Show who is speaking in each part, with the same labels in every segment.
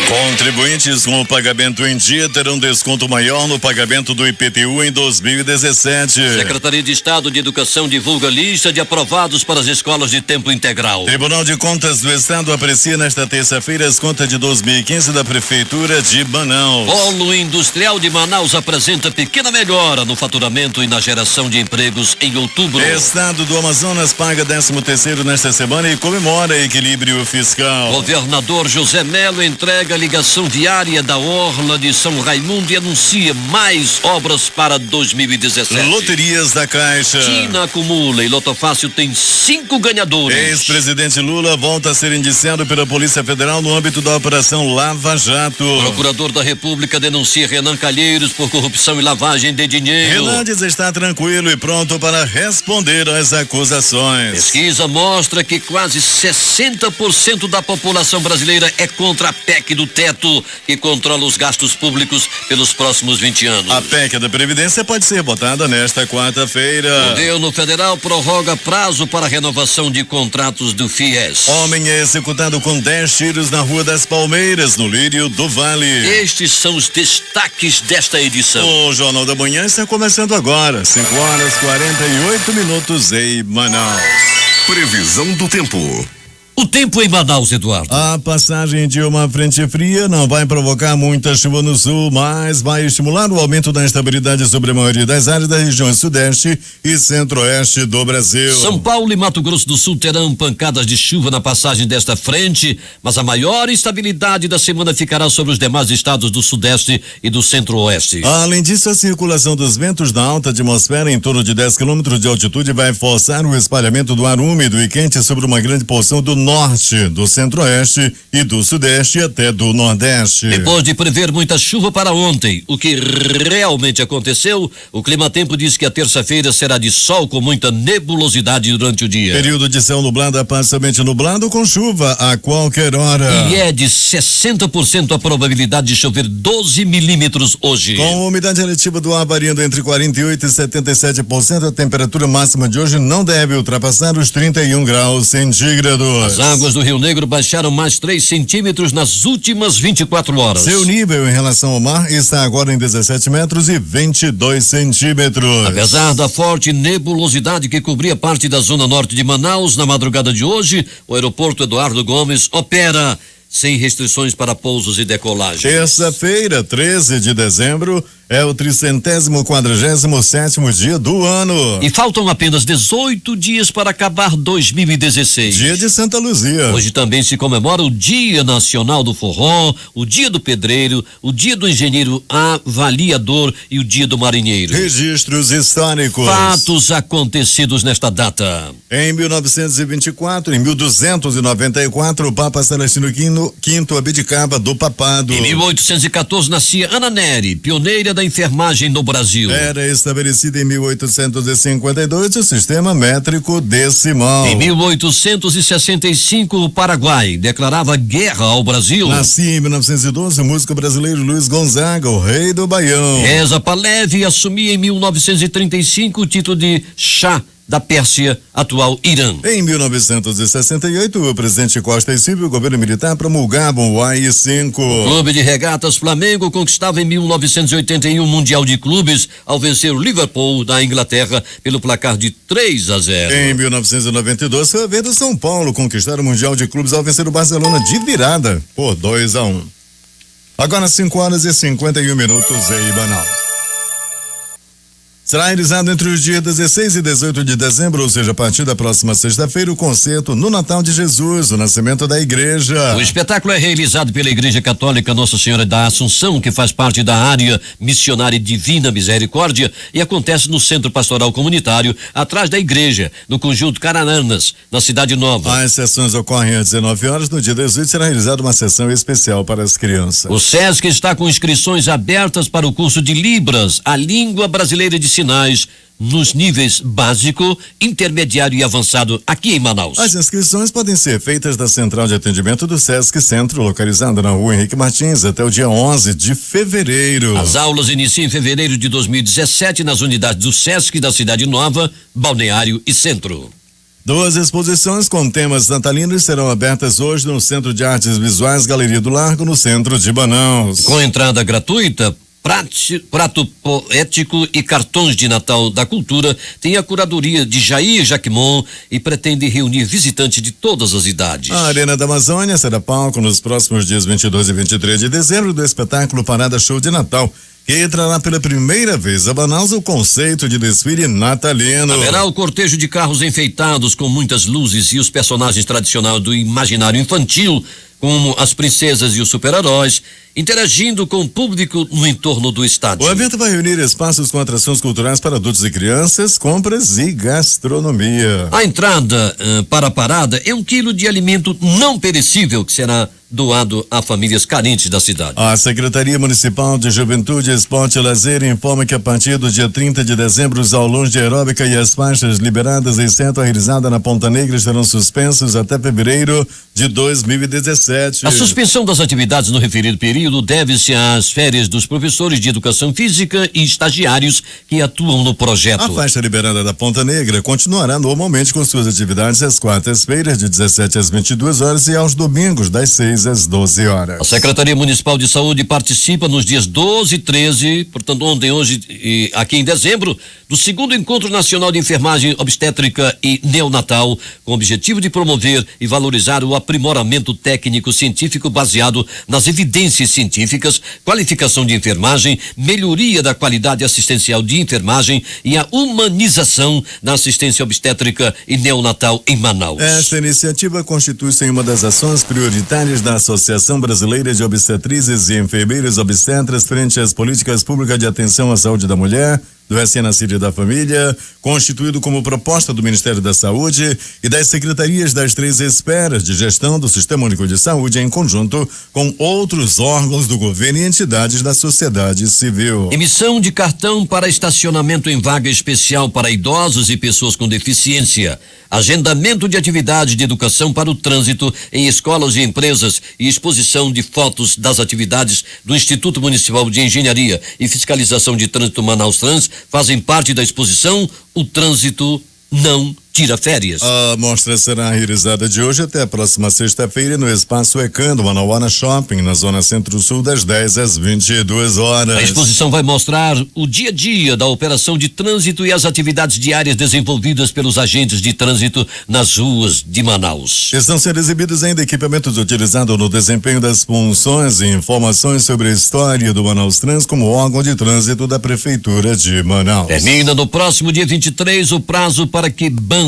Speaker 1: Contribuintes com o pagamento em dia terão desconto maior no pagamento do IPTU em 2017.
Speaker 2: Secretaria de Estado de Educação divulga lista de aprovados para as escolas de tempo integral.
Speaker 1: Tribunal de Contas do Estado aprecia nesta terça-feira as contas de 2015 da Prefeitura de Manaus.
Speaker 2: Polo Industrial de Manaus apresenta pequena melhora no faturamento e na geração de empregos em outubro.
Speaker 1: Estado do Amazonas paga 13º nesta semana e comemora equilíbrio fiscal.
Speaker 2: Governador José Melo entrega ligação diária da Orla de São Raimundo e anuncia mais obras para 2017.
Speaker 1: Loterias da Caixa.
Speaker 2: China acumula e Lotofácil tem 5 ganhadores.
Speaker 1: Ex-presidente Lula volta a ser indiciado pela Polícia Federal no âmbito da Operação Lava Jato.
Speaker 2: Procurador da República denuncia Renan Calheiros por corrupção e lavagem de dinheiro.
Speaker 1: Hernandes está tranquilo e pronto para responder às acusações.
Speaker 2: Pesquisa mostra que quase 60% da população brasileira é contra a PEC do teto, que controla os gastos públicos pelos próximos 20 anos.
Speaker 1: A PEC da Previdência pode ser votada nesta quarta-feira.
Speaker 2: O governo federal prorroga prazo para renovação de contratos do FIES.
Speaker 1: Homem é executado com 10 tiros na Rua das Palmeiras, no Lírio do Vale.
Speaker 2: Estes são os destaques desta edição.
Speaker 1: O Jornal da Manhã está começando agora, 5h48 em Manaus.
Speaker 3: Previsão do tempo.
Speaker 2: O tempo em Manaus, Eduardo.
Speaker 1: A passagem de uma frente fria não vai provocar muita chuva no sul, mas vai estimular o aumento da instabilidade sobre a maioria das áreas da região sudeste e centro-oeste do Brasil.
Speaker 2: São Paulo e Mato Grosso do Sul terão pancadas de chuva na passagem desta frente, mas a maior instabilidade da semana ficará sobre os demais estados do sudeste e do centro-oeste.
Speaker 1: Além disso, a circulação dos ventos da alta atmosfera em torno de 10 quilômetros de altitude vai forçar o espalhamento do ar úmido e quente sobre uma grande porção do norte, do centro-oeste e do sudeste até do nordeste.
Speaker 2: Depois de prever muita chuva para ontem, o que realmente aconteceu, o Climatempo diz que a terça-feira será de sol com muita nebulosidade durante o dia.
Speaker 1: Período de céu nublado a parcialmente nublado com chuva a qualquer hora.
Speaker 2: E é de 60% a probabilidade de chover 12 milímetros hoje.
Speaker 1: Com a umidade relativa do ar variando entre 48% e 77%, a temperatura máxima de hoje não deve ultrapassar os 31 graus centígrados.
Speaker 2: As águas do Rio Negro baixaram mais 3 centímetros nas últimas 24 horas.
Speaker 1: Seu nível em relação ao mar está agora em 17 metros e 22 centímetros.
Speaker 2: Apesar da forte nebulosidade que cobria parte da zona norte de Manaus, na madrugada de hoje, o aeroporto Eduardo Gomes opera sem restrições para pousos e decolagens.
Speaker 1: Terça-feira, 13 de dezembro, é o 347º dia do ano.
Speaker 2: E faltam apenas 18 dias para acabar 2016.
Speaker 1: Dia de Santa Luzia.
Speaker 2: Hoje também se comemora o Dia Nacional do Forró, o Dia do Pedreiro, o Dia do Engenheiro Avaliador e o Dia do Marinheiro.
Speaker 1: Registros históricos.
Speaker 2: Fatos acontecidos nesta data.
Speaker 1: Em 1924, em 1294, o Papa Celestino V abdicava do papado.
Speaker 2: Em 1814 nascia Ana Nery, pioneira da enfermagem no Brasil.
Speaker 1: Era estabelecido em 1852 o sistema métrico decimal.
Speaker 2: Em 1865, o Paraguai declarava guerra ao Brasil.
Speaker 1: Nascia em 1912 o músico brasileiro Luiz Gonzaga, o rei do Baião.
Speaker 2: Reza Pahlavi assumia em 1935 o título de Shah da Pérsia, atual Irã.
Speaker 1: Em 1968, o presidente Costa e Silva e o governo militar promulgavam o AI-5.
Speaker 2: O Clube de Regatas Flamengo conquistava em 1981 o Mundial de Clubes ao vencer o Liverpool da Inglaterra pelo placar de 3-0.
Speaker 1: Em 1992, foi a vez do São Paulo conquistar o Mundial de Clubes ao vencer o Barcelona de virada por 2-1. Agora 5h51 em Manaus. Será realizado entre os dias 16 e 18 de dezembro, ou seja, a partir da próxima sexta-feira, o concerto no Natal de Jesus, o nascimento da igreja.
Speaker 2: O espetáculo é realizado pela Igreja Católica Nossa Senhora da Assunção, que faz parte da área missionária Divina Misericórdia, e acontece no Centro Pastoral Comunitário, atrás da igreja, no Conjunto Carananas, na Cidade Nova.
Speaker 1: As sessões ocorrem às 19 horas. No dia 18 será realizada uma sessão especial para as crianças.
Speaker 2: O SESC está com inscrições abertas para o curso de Libras, a língua brasileira de sinais, nos níveis básico, intermediário e avançado aqui em Manaus.
Speaker 1: As inscrições podem ser feitas da Central de Atendimento do SESC Centro, localizada na Rua Henrique Martins, até o dia 11 de fevereiro.
Speaker 2: As aulas iniciam em fevereiro de 2017 nas unidades do SESC da Cidade Nova, Balneário e Centro.
Speaker 1: Duas exposições com temas natalinos serão abertas hoje no Centro de Artes Visuais Galeria do Largo, no centro de Manaus.
Speaker 2: Com entrada gratuita, prato poético e cartões de Natal da Cultura, tem a curadoria de Jair Jaquimon e pretende reunir visitantes de todas as idades.
Speaker 1: A Arena da Amazônia será palco nos próximos dias 22 e 23 de dezembro do espetáculo Parada Show de Natal, que trará pela primeira vez a Manaus o conceito de desfile natalino.
Speaker 2: Haverá o cortejo de carros enfeitados com muitas luzes e os personagens tradicionais do imaginário infantil, como as princesas e os super-heróis, interagindo com o público no entorno do estádio.
Speaker 1: O evento vai reunir espaços com atrações culturais para adultos e crianças, compras e gastronomia.
Speaker 2: A entrada para a parada é 1 quilo de alimento não perecível que será doado a famílias carentes da cidade.
Speaker 1: A Secretaria Municipal de Juventude, Esporte e Lazer informa que a partir do dia 30 de dezembro os aulões de aeróbica e as faixas liberadas, exceto a realizada na Ponta Negra, estarão suspensos até fevereiro de 2017.
Speaker 2: A suspensão das atividades no referido período deve-se às férias dos professores de educação física e estagiários que atuam no projeto.
Speaker 1: A faixa liberada da Ponta Negra continuará normalmente com suas atividades às quartas-feiras de 17 às 22 horas e aos domingos das 6 às 12 horas.
Speaker 2: A Secretaria Municipal de Saúde participa nos dias 12 e 13, portanto ontem, hoje e aqui em dezembro, do 2º Encontro Nacional de Enfermagem Obstétrica e Neonatal, com o objetivo de promover e valorizar o aprimoramento técnico científico baseado nas evidências científicas, qualificação de enfermagem, melhoria da qualidade assistencial de enfermagem e a humanização da assistência obstétrica e neonatal em Manaus.
Speaker 1: Esta iniciativa constitui-se em uma das ações prioritárias da Associação Brasileira de Obstetrizes e Enfermeiros Obstetras frente às políticas públicas de atenção à saúde da mulher, do recém-nascido e da família, constituído como proposta do Ministério da Saúde e das secretarias das 3 esferas de gestão do Sistema Único de Saúde, em conjunto com outros órgãos do governo e entidades da sociedade civil.
Speaker 2: Emissão de cartão para estacionamento em vaga especial para idosos e pessoas com deficiência. Agendamento de atividades de educação para o trânsito em escolas e empresas e exposição de fotos das atividades do Instituto Municipal de Engenharia e Fiscalização de Trânsito Manaus Trans fazem parte da exposição O Trânsito Não Tira Férias.
Speaker 1: A mostra será realizada de hoje até a próxima sexta-feira no Espaço Ecan do Manauara Shopping, na zona centro-sul, das 10 às 22 horas.
Speaker 2: A exposição vai mostrar o dia a dia da operação de trânsito e as atividades diárias desenvolvidas pelos agentes de trânsito nas ruas de Manaus.
Speaker 1: Estão sendo exibidos ainda equipamentos utilizados no desempenho das funções e informações sobre a história do Manaus Trans como órgão de trânsito da Prefeitura de Manaus.
Speaker 2: Termina no próximo dia 23 o prazo para que bandas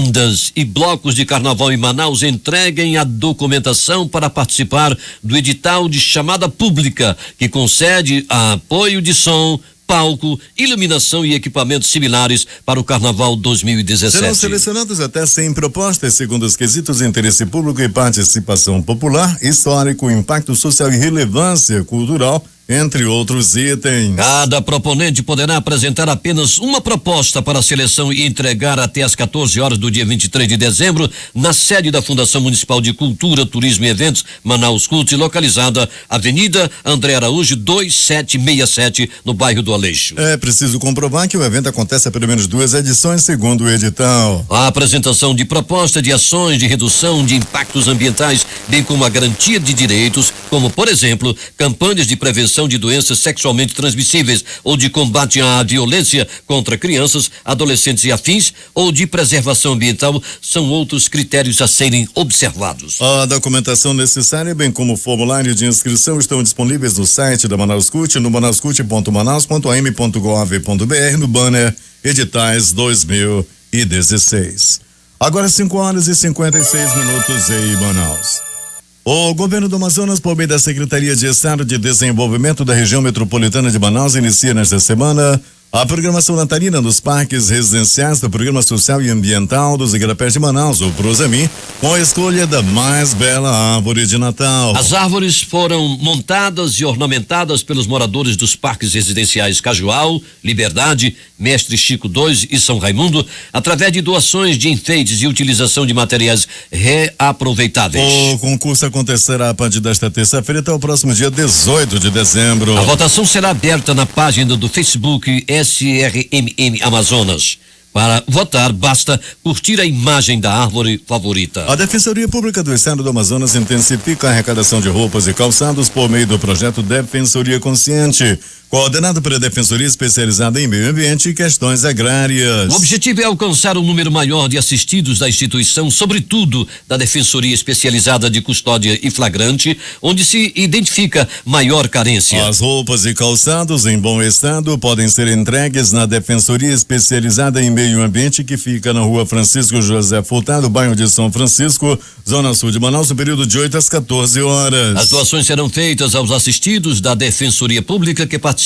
Speaker 2: e blocos de carnaval em Manaus entreguem a documentação para participar do edital de chamada pública, que concede apoio de som, palco, iluminação e equipamentos similares para o Carnaval 2017.
Speaker 1: Serão selecionados até 100 propostas, segundo os quesitos de interesse público e participação popular, histórico, impacto social e relevância cultural, entre outros itens.
Speaker 2: Cada proponente poderá apresentar apenas uma proposta para a seleção e entregar até às 14 horas do dia 23 de dezembro na sede da Fundação Municipal de Cultura, Turismo e Eventos, Manaus Cult, localizada Avenida André Araújo 2767, no bairro do Aleixo.
Speaker 1: É preciso comprovar que o evento acontece há pelo menos 2 edições, segundo o edital.
Speaker 2: A apresentação de proposta de ações de redução de impactos ambientais, bem como a garantia de direitos, como, por exemplo, campanhas de prevenção de doenças sexualmente transmissíveis ou de combate à violência contra crianças, adolescentes e afins, ou de preservação ambiental, são outros critérios a serem observados.
Speaker 1: A documentação necessária, bem como o formulário de inscrição, estão disponíveis no site da Manaus Cult, no manauscult.manaus.am.gov.br, no banner Editais 2016. Agora 5h56 em Manaus. O governo do Amazonas, por meio da Secretaria de Estado de Desenvolvimento da Região Metropolitana de Manaus, inicia nesta semana a programação natalina nos parques residenciais do Programa Social e Ambiental dos Igarapés de Manaus, o Prosami, com a escolha da mais bela árvore de Natal.
Speaker 2: As árvores foram montadas e ornamentadas pelos moradores dos parques residenciais Cajual, Liberdade, Mestre Chico II e São Raimundo, através de doações de enfeites e utilização de materiais reaproveitáveis.
Speaker 1: O concurso acontecerá a partir desta terça-feira até o próximo dia 18 de dezembro.
Speaker 2: A votação será aberta na página do Facebook SRMM Amazonas. Para votar, basta curtir a imagem da árvore favorita.
Speaker 1: A Defensoria Pública do Estado do Amazonas intensifica a arrecadação de roupas e calçados por meio do projeto Defensoria Consciente, coordenado pela Defensoria Especializada em Meio Ambiente e Questões Agrárias.
Speaker 2: O objetivo é alcançar um número maior de assistidos da instituição, sobretudo da Defensoria Especializada de Custódia e Flagrante, onde se identifica maior carência.
Speaker 1: As roupas e calçados em bom estado podem ser entregues na Defensoria Especializada em Meio Ambiente, que fica na Rua Francisco José Furtado, bairro de São Francisco, Zona Sul de Manaus, no período de 8 às 14 horas.
Speaker 2: As doações serão feitas aos assistidos da Defensoria Pública que participam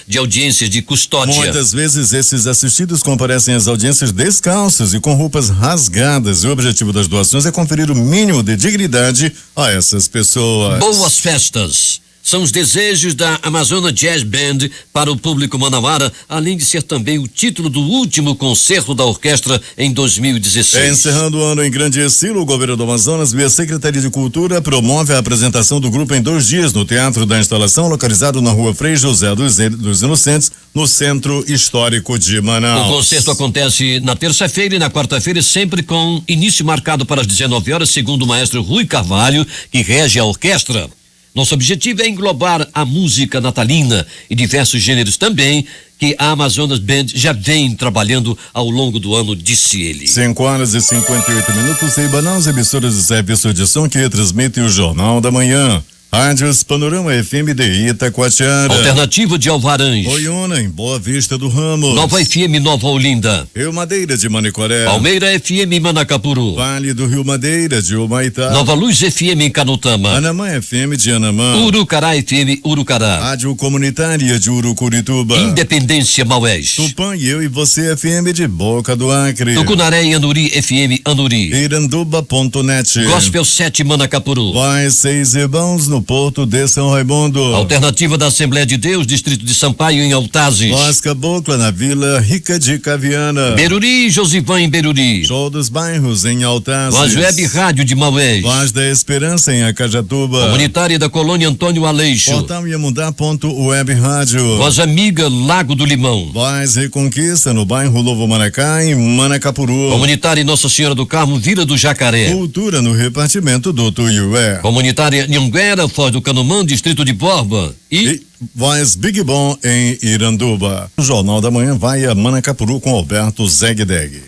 Speaker 2: de audiências de custódia.
Speaker 1: Muitas vezes esses assistidos comparecem às audiências descalços e com roupas rasgadas. O objetivo das doações é conferir o mínimo de dignidade a essas pessoas.
Speaker 2: Boas festas! São os desejos da Amazonas Jazz Band para o público manauara, além de ser também o título do último concerto da orquestra em 2016.
Speaker 1: Encerrando o ano em grande estilo, o governo do Amazonas, via Secretaria de Cultura, promove a apresentação do grupo em 2 dias no Teatro da Instalação, localizado na Rua Frei José dos Inocentes, no Centro Histórico de Manaus.
Speaker 2: O concerto acontece na terça-feira e na quarta-feira, sempre com início marcado para as 19 horas, segundo o maestro Rui Carvalho, que rege a orquestra. Nosso objetivo é englobar a música natalina e diversos gêneros também que a Amazonas Band já vem trabalhando ao longo do ano, disse ele.
Speaker 1: 5 horas e 58 minutos em Manaus, emissoras de serviço de som que transmitem o Jornal da Manhã. Rádios Panorama FM de Itacoatiara.
Speaker 2: Alternativa de Alvarães.
Speaker 1: Oiuna, em Boa Vista do Ramos.
Speaker 2: Nova FM Nova Olinda.
Speaker 1: Rio Madeira de Manicoré.
Speaker 2: Palmeira FM Manacapuru.
Speaker 1: Vale do Rio Madeira de Humaitá.
Speaker 2: Nova Luz FM em Canutama.
Speaker 1: Anamã FM de Anamã.
Speaker 2: Urucará FM Urucará.
Speaker 1: Rádio Comunitária de Urucurituba.
Speaker 2: Independência Maués.
Speaker 1: Tupã e Eu e Você FM de Boca do Acre.
Speaker 2: Tucunaré e Anuri FM Anuri.
Speaker 1: Iranduba.net.
Speaker 2: Gospel 7 Manacapuru.
Speaker 1: Vai 6 Irmãos no Porto de São Raimundo.
Speaker 2: Alternativa da Assembleia de Deus, Distrito de Sampaio em Altazes.
Speaker 1: Voz Cabocla na Vila Rica de Caviana.
Speaker 2: Beruri, Josivã em Beruri.
Speaker 1: Show dos Bairros em Altazes.
Speaker 2: Voz Web Rádio de Maués.
Speaker 1: Voz da Esperança em Acajatuba.
Speaker 2: Comunitária da Colônia Antônio Aleixo.
Speaker 1: Portal Iamundá.web Rádio.
Speaker 2: Voz Amiga Lago do Limão.
Speaker 1: Voz Reconquista no bairro Novo Maracá em Manacapuru.
Speaker 2: Comunitária Nossa Senhora do Carmo, Vila do Jacaré.
Speaker 1: Cultura no repartimento do Tuiué.
Speaker 2: Comunitária Nhanguera, Foz do Canumã, Distrito de Borba.
Speaker 1: E Voz Big Bom em Iranduba. O Jornal da Manhã vai a Manacapuru com Alberto Zegdeg.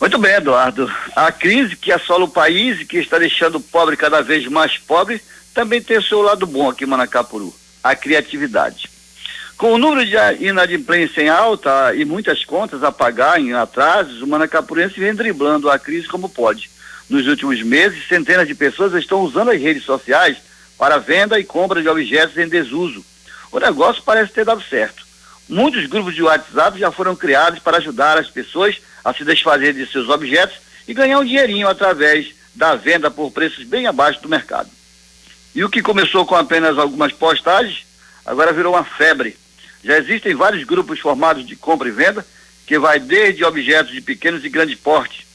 Speaker 4: Muito bem, Eduardo. A crise que assola o país e que está deixando o pobre cada vez mais pobre também tem o seu lado bom aqui em Manacapuru, a criatividade. Com o número de inadimplência em alta e muitas contas a pagar em atrasos, o manacapurense vem driblando a crise como pode. Nos últimos meses, centenas de pessoas estão usando as redes sociais para venda e compra de objetos em desuso. O negócio parece ter dado certo. Muitos grupos de WhatsApp já foram criados para ajudar as pessoas a se desfazer de seus objetos e ganhar um dinheirinho através da venda por preços bem abaixo do mercado. E o que começou com apenas algumas postagens, agora virou uma febre. Já existem vários grupos formados de compra e venda, que vai desde objetos de pequenos e grandes porte.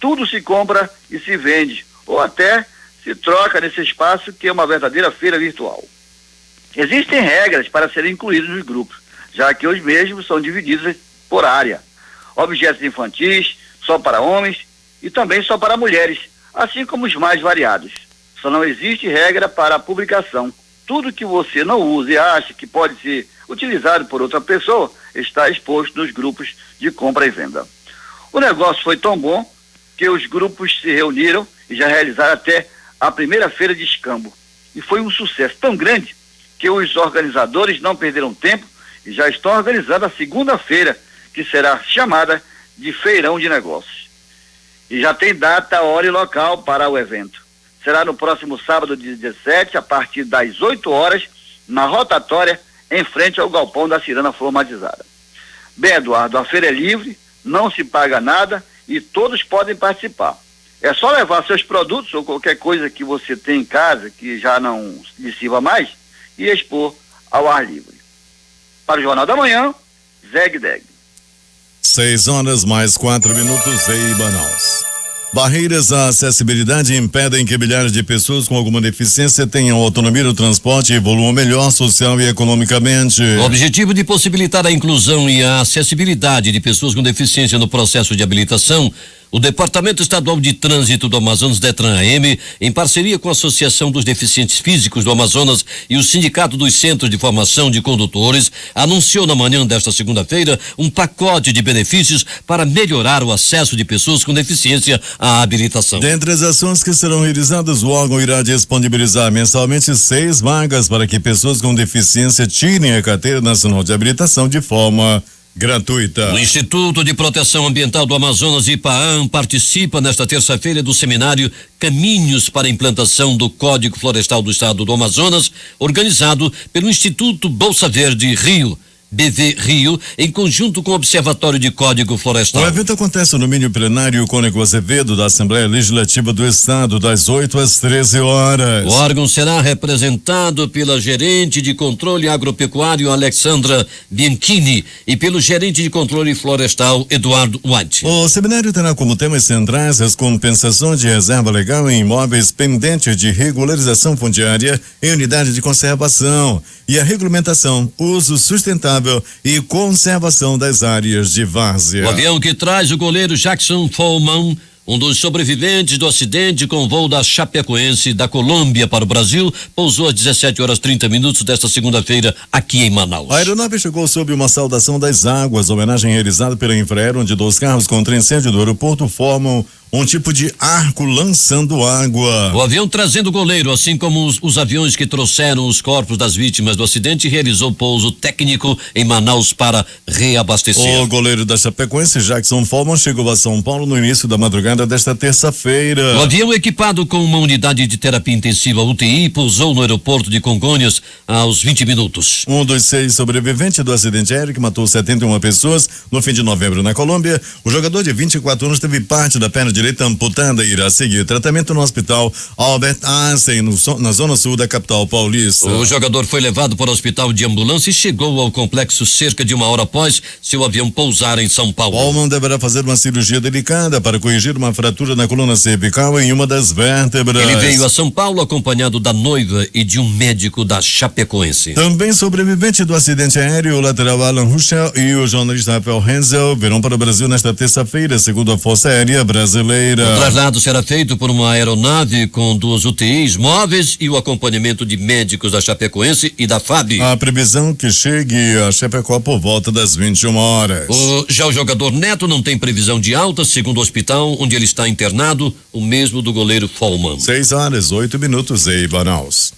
Speaker 4: Tudo se compra e se vende, ou até se troca nesse espaço que é uma verdadeira feira virtual. Existem regras para serem incluídos nos grupos, já que os mesmos são divididos por área. Objetos infantis, só para homens e também só para mulheres, assim como os mais variados. Só não existe regra para a publicação. Tudo que você não usa e acha que pode ser utilizado por outra pessoa está exposto nos grupos de compra e venda. O negócio foi tão bom que os grupos se reuniram e já realizaram até a primeira feira de escambo. E foi um sucesso tão grande que os organizadores não perderam tempo e já estão organizando a segunda feira, que será chamada de Feirão de Negócios. E já tem data, hora e local para o evento. Será no próximo sábado, dia 17, a partir das 8 horas, na rotatória, em frente ao galpão da Cirana Formatizada. Bem, Eduardo, a feira é livre, não se paga nada e todos podem participar. É só levar seus produtos ou qualquer coisa que você tem em casa, que já não lhe sirva mais, e expor ao ar livre. Para o Jornal da Manhã, Zegdeg.
Speaker 1: 6 horas mais 4 minutos em Manaus. Barreiras à acessibilidade impedem que milhares de pessoas com alguma deficiência tenham autonomia no transporte e evoluam melhor social e economicamente.
Speaker 2: O objetivo de possibilitar a inclusão e a acessibilidade de pessoas com deficiência no processo de habilitação, o Departamento Estadual de Trânsito do Amazonas, DETRAN-AM, em parceria com a Associação dos Deficientes Físicos do Amazonas e o Sindicato dos Centros de Formação de Condutores, anunciou na manhã desta segunda-feira um pacote de benefícios para melhorar o acesso de pessoas com deficiência à habilitação.
Speaker 1: Dentre as ações que serão realizadas, o órgão irá disponibilizar mensalmente 6 vagas para que pessoas com deficiência tirem a carteira nacional de habilitação de forma gratuita.
Speaker 2: O Instituto de Proteção Ambiental do Amazonas, IPAAM, participa nesta terça-feira do seminário Caminhos para a Implantação do Código Florestal do Estado do Amazonas, organizado pelo Instituto Bolsa Verde Rio, BV Rio, em conjunto com o Observatório de Código Florestal.
Speaker 1: O evento acontece no mini plenário Cônego Azevedo da Assembleia Legislativa do Estado, das 8 às 13 horas.
Speaker 2: O órgão será representado pela gerente de controle agropecuário Alexandra Bianchini e pelo gerente de controle florestal Eduardo White.
Speaker 1: O seminário terá como temas centrais as compensações de reserva legal em imóveis pendentes de regularização fundiária em unidade de conservação e a regulamentação, uso sustentável e conservação das áreas de várzea.
Speaker 2: O avião que traz o goleiro Jackson Follman, um dos sobreviventes do acidente com o voo da Chapecoense da Colômbia para o Brasil, pousou às 17h30 desta segunda-feira aqui em Manaus.
Speaker 1: A aeronave chegou sob uma saudação das águas, homenagem realizada pela Infraero, onde 2 carros contra incêndio do aeroporto formam um tipo de arco lançando água.
Speaker 2: O avião trazendo o goleiro, assim como os aviões que trouxeram os corpos das vítimas do acidente, realizou pouso técnico em Manaus para reabastecer.
Speaker 1: O goleiro da Chapecoense, Jackson Follman, chegou a São Paulo no início da madrugada desta terça-feira.
Speaker 2: O avião, equipado com uma unidade de terapia intensiva UTI, pousou no aeroporto de Congonhas aos 20 minutos.
Speaker 1: Um dos 6 sobreviventes do acidente aéreo que matou 71 pessoas no fim de novembro na Colômbia, o jogador de 24 anos teve parte da perna direita amputada e irá seguir tratamento no hospital Albert Einstein, na zona sul da capital paulista.
Speaker 2: O jogador foi levado para o hospital de ambulância e chegou ao complexo cerca de 1 hora após seu avião pousar em São Paulo.
Speaker 1: Follman deverá fazer uma cirurgia delicada para corrigir uma fratura na coluna cervical em uma das vértebras.
Speaker 2: Ele veio a São Paulo acompanhado da noiva e de um médico da Chapecoense.
Speaker 1: Também sobrevivente do acidente aéreo, o lateral Alan Ruschel e o jornalista Rafael Renzel virão para o Brasil nesta terça-feira, segundo a Força Aérea Brasileira.
Speaker 2: O traslado será feito por uma aeronave com 2 UTIs móveis e o acompanhamento de médicos da Chapecoense e da FAB.
Speaker 1: A previsão é que chegue a Chapecó por volta das 21 horas.
Speaker 2: Já o jogador Neto não tem previsão de alta, segundo o hospital onde ele está internado, o mesmo do goleiro Follman.
Speaker 1: 6h08 em Manaus.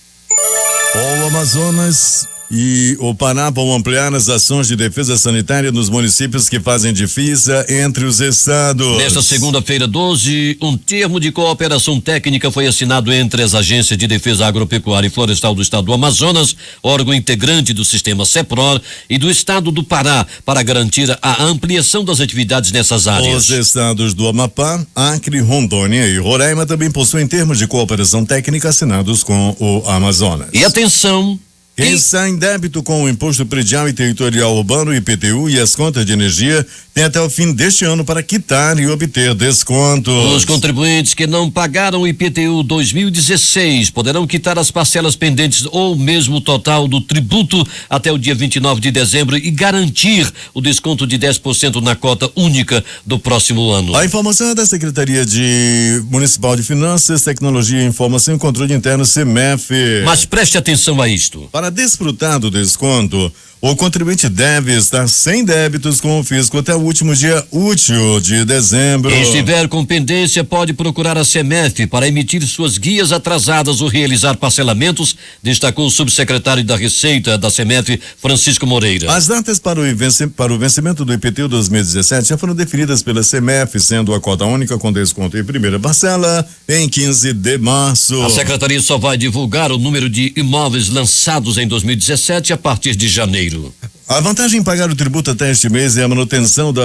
Speaker 1: O Amazonas e o Pará vão ampliar as ações de defesa sanitária nos municípios que fazem divisa entre os estados.
Speaker 2: Nesta segunda-feira 12, um termo de cooperação técnica foi assinado entre as agências de defesa agropecuária e florestal do estado do Amazonas, órgão integrante do sistema CEPROR, e do estado do Pará, para garantir a ampliação das atividades nessas áreas.
Speaker 1: Os estados do Amapá, Acre, Rondônia e Roraima também possuem termos de cooperação técnica assinados com o Amazonas.
Speaker 2: E atenção!
Speaker 1: Quem está em débito com o Imposto Predial e Territorial Urbano, IPTU, e as contas de energia tem até o fim deste ano para quitar e obter descontos.
Speaker 2: Os contribuintes que não pagaram o IPTU 2016 poderão quitar as parcelas pendentes ou mesmo o total do tributo até o dia 29 de dezembro e garantir o desconto de 10% na cota única do próximo ano.
Speaker 1: A informação é da Secretaria Municipal de Finanças, Tecnologia, Informação e Controle Interno, CEMEF.
Speaker 2: Mas preste atenção a isto.
Speaker 1: Para desfrutar do desconto, o contribuinte deve estar sem débitos com o fisco até o último dia útil de dezembro.
Speaker 2: Quem estiver com pendência pode procurar a CEMEF para emitir suas guias atrasadas ou realizar parcelamentos, destacou o subsecretário da Receita da CEMEF, Francisco Moreira.
Speaker 1: As datas para o vencimento do IPTU 2017 já foram definidas pela CEMEF, sendo a cota única com desconto em primeira parcela em 15 de março.
Speaker 2: A secretaria só vai divulgar o número de imóveis lançados em 2017 a partir de janeiro.
Speaker 1: A vantagem em pagar o tributo até este mês é a manutenção da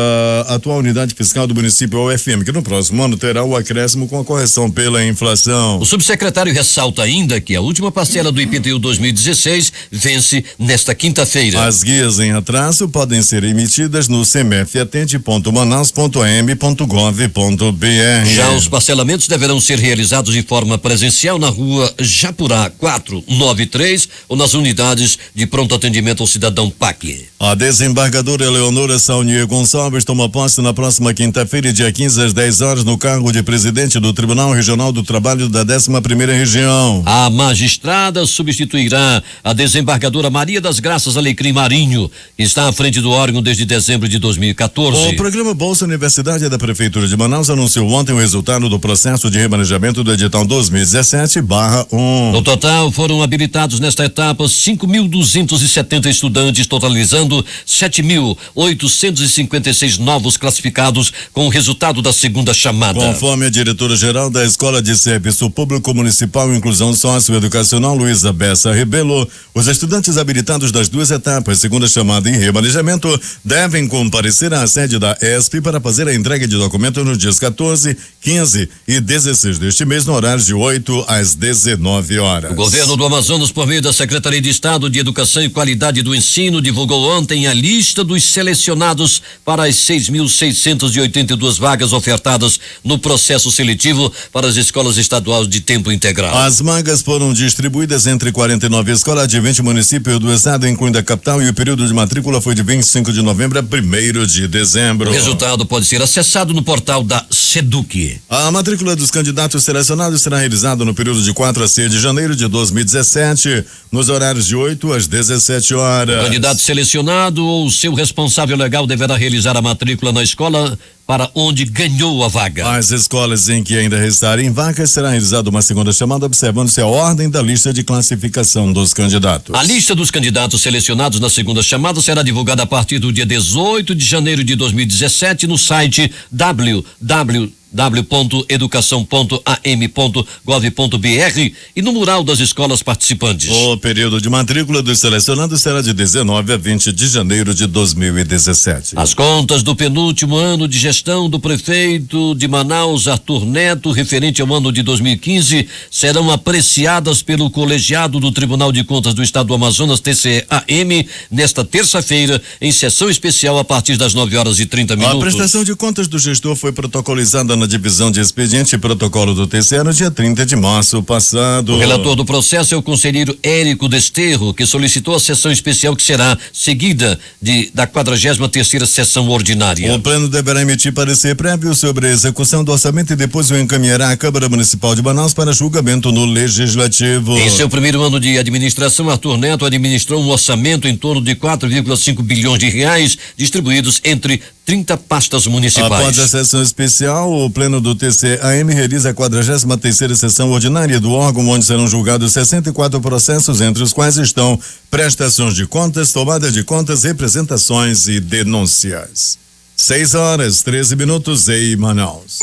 Speaker 1: atual unidade fiscal do município UFM, que no próximo ano terá o acréscimo com a correção pela inflação.
Speaker 2: O subsecretário ressalta ainda que a última parcela do IPTU 2016 vence nesta quinta-feira.
Speaker 1: As guias em atraso podem ser emitidas no cmfatente.manaus.am.gov.br.
Speaker 2: Já os parcelamentos deverão ser realizados de forma presencial na rua Japurá 493 ou nas unidades de pronto atendimento ao cidadão PAC.
Speaker 1: A desembargadora Eleonora Saunier Gonçalves toma posse na próxima quinta-feira, dia 15 às 10 horas, no cargo de presidente do Tribunal Regional do Trabalho da 11ª Região.
Speaker 2: A magistrada substituirá a desembargadora Maria das Graças Alecrim Marinho, que está à frente do órgão desde dezembro de 2014.
Speaker 1: O programa Bolsa Universidade da Prefeitura de Manaus anunciou ontem o resultado do processo de remanejamento do edital 2017/1.
Speaker 2: No total, foram habilitados nesta etapa 5.270 estudantes, totalizando 7.856 novos classificados com o resultado da segunda chamada.
Speaker 1: Conforme a diretora-geral da Escola de Serviço Público Municipal e Inclusão Socioeducacional, Luísa Bessa Rebelo, os estudantes habilitados das duas etapas, segunda chamada e remanejamento, devem comparecer à sede da ESP para fazer a entrega de documentos nos dias 14, 15 e 16 deste mês, no horário de 8 às 19 horas.
Speaker 2: O governo do Amazonas, por meio da Secretaria de Estado de Educação e Qualidade do Ensino, divulgou ontem a lista dos selecionados para as 6.682 vagas ofertadas no processo seletivo para as escolas estaduais de tempo integral.
Speaker 1: As vagas foram distribuídas entre 49 escolas de 20 municípios do estado, incluindo a capital, e o período de matrícula foi de 25 de novembro a 1º de dezembro.
Speaker 2: O resultado pode ser acessado no portal da SEDUC.
Speaker 1: A matrícula dos candidatos selecionados será realizada no período de 4 a 6 de janeiro de 2017, nos horários de 8 às 17 horas.
Speaker 2: O candidato selecionado ou seu responsável legal deverá realizar a matrícula na escola para onde ganhou a vaga.
Speaker 1: As escolas em que ainda restarem vagas, será realizada uma segunda chamada, observando-se a ordem da lista de classificação dos candidatos.
Speaker 2: A lista dos candidatos selecionados na segunda chamada será divulgada a partir do dia 18 de janeiro de 2017 no site www.educação.am.gov.br e no mural das escolas participantes.
Speaker 1: O período de matrícula dos selecionados será de 19 a 20 de janeiro de 2017.
Speaker 2: As contas do penúltimo ano de gestão do prefeito de Manaus, Arthur Neto, referente ao ano de 2015, serão apreciadas pelo colegiado do Tribunal de Contas do Estado do Amazonas, TCAM, nesta terça-feira, em sessão especial a partir das 9h30.
Speaker 1: A prestação de contas do gestor foi protocolizada na divisão de expediente e protocolo do TCE no dia 30 de março passado.
Speaker 2: O relator do processo é o conselheiro Érico Desterro, que solicitou a sessão especial que será seguida da 43ª sessão ordinária.
Speaker 1: O pleno deverá emitir parecer prévio sobre a execução do orçamento e depois o encaminhará à Câmara Municipal de Manaus para julgamento no Legislativo.
Speaker 2: Em seu primeiro ano de administração, Arthur Neto administrou um orçamento em torno de 4,5 bilhões de reais, distribuídos entre 30 pastas municipais.
Speaker 1: Após a sessão especial, o pleno do TCAM realiza a 43ª sessão ordinária do órgão, onde serão julgados 64 processos, entre os quais estão prestações de contas, tomada de contas, representações e denúncias. 6h13 em Manaus.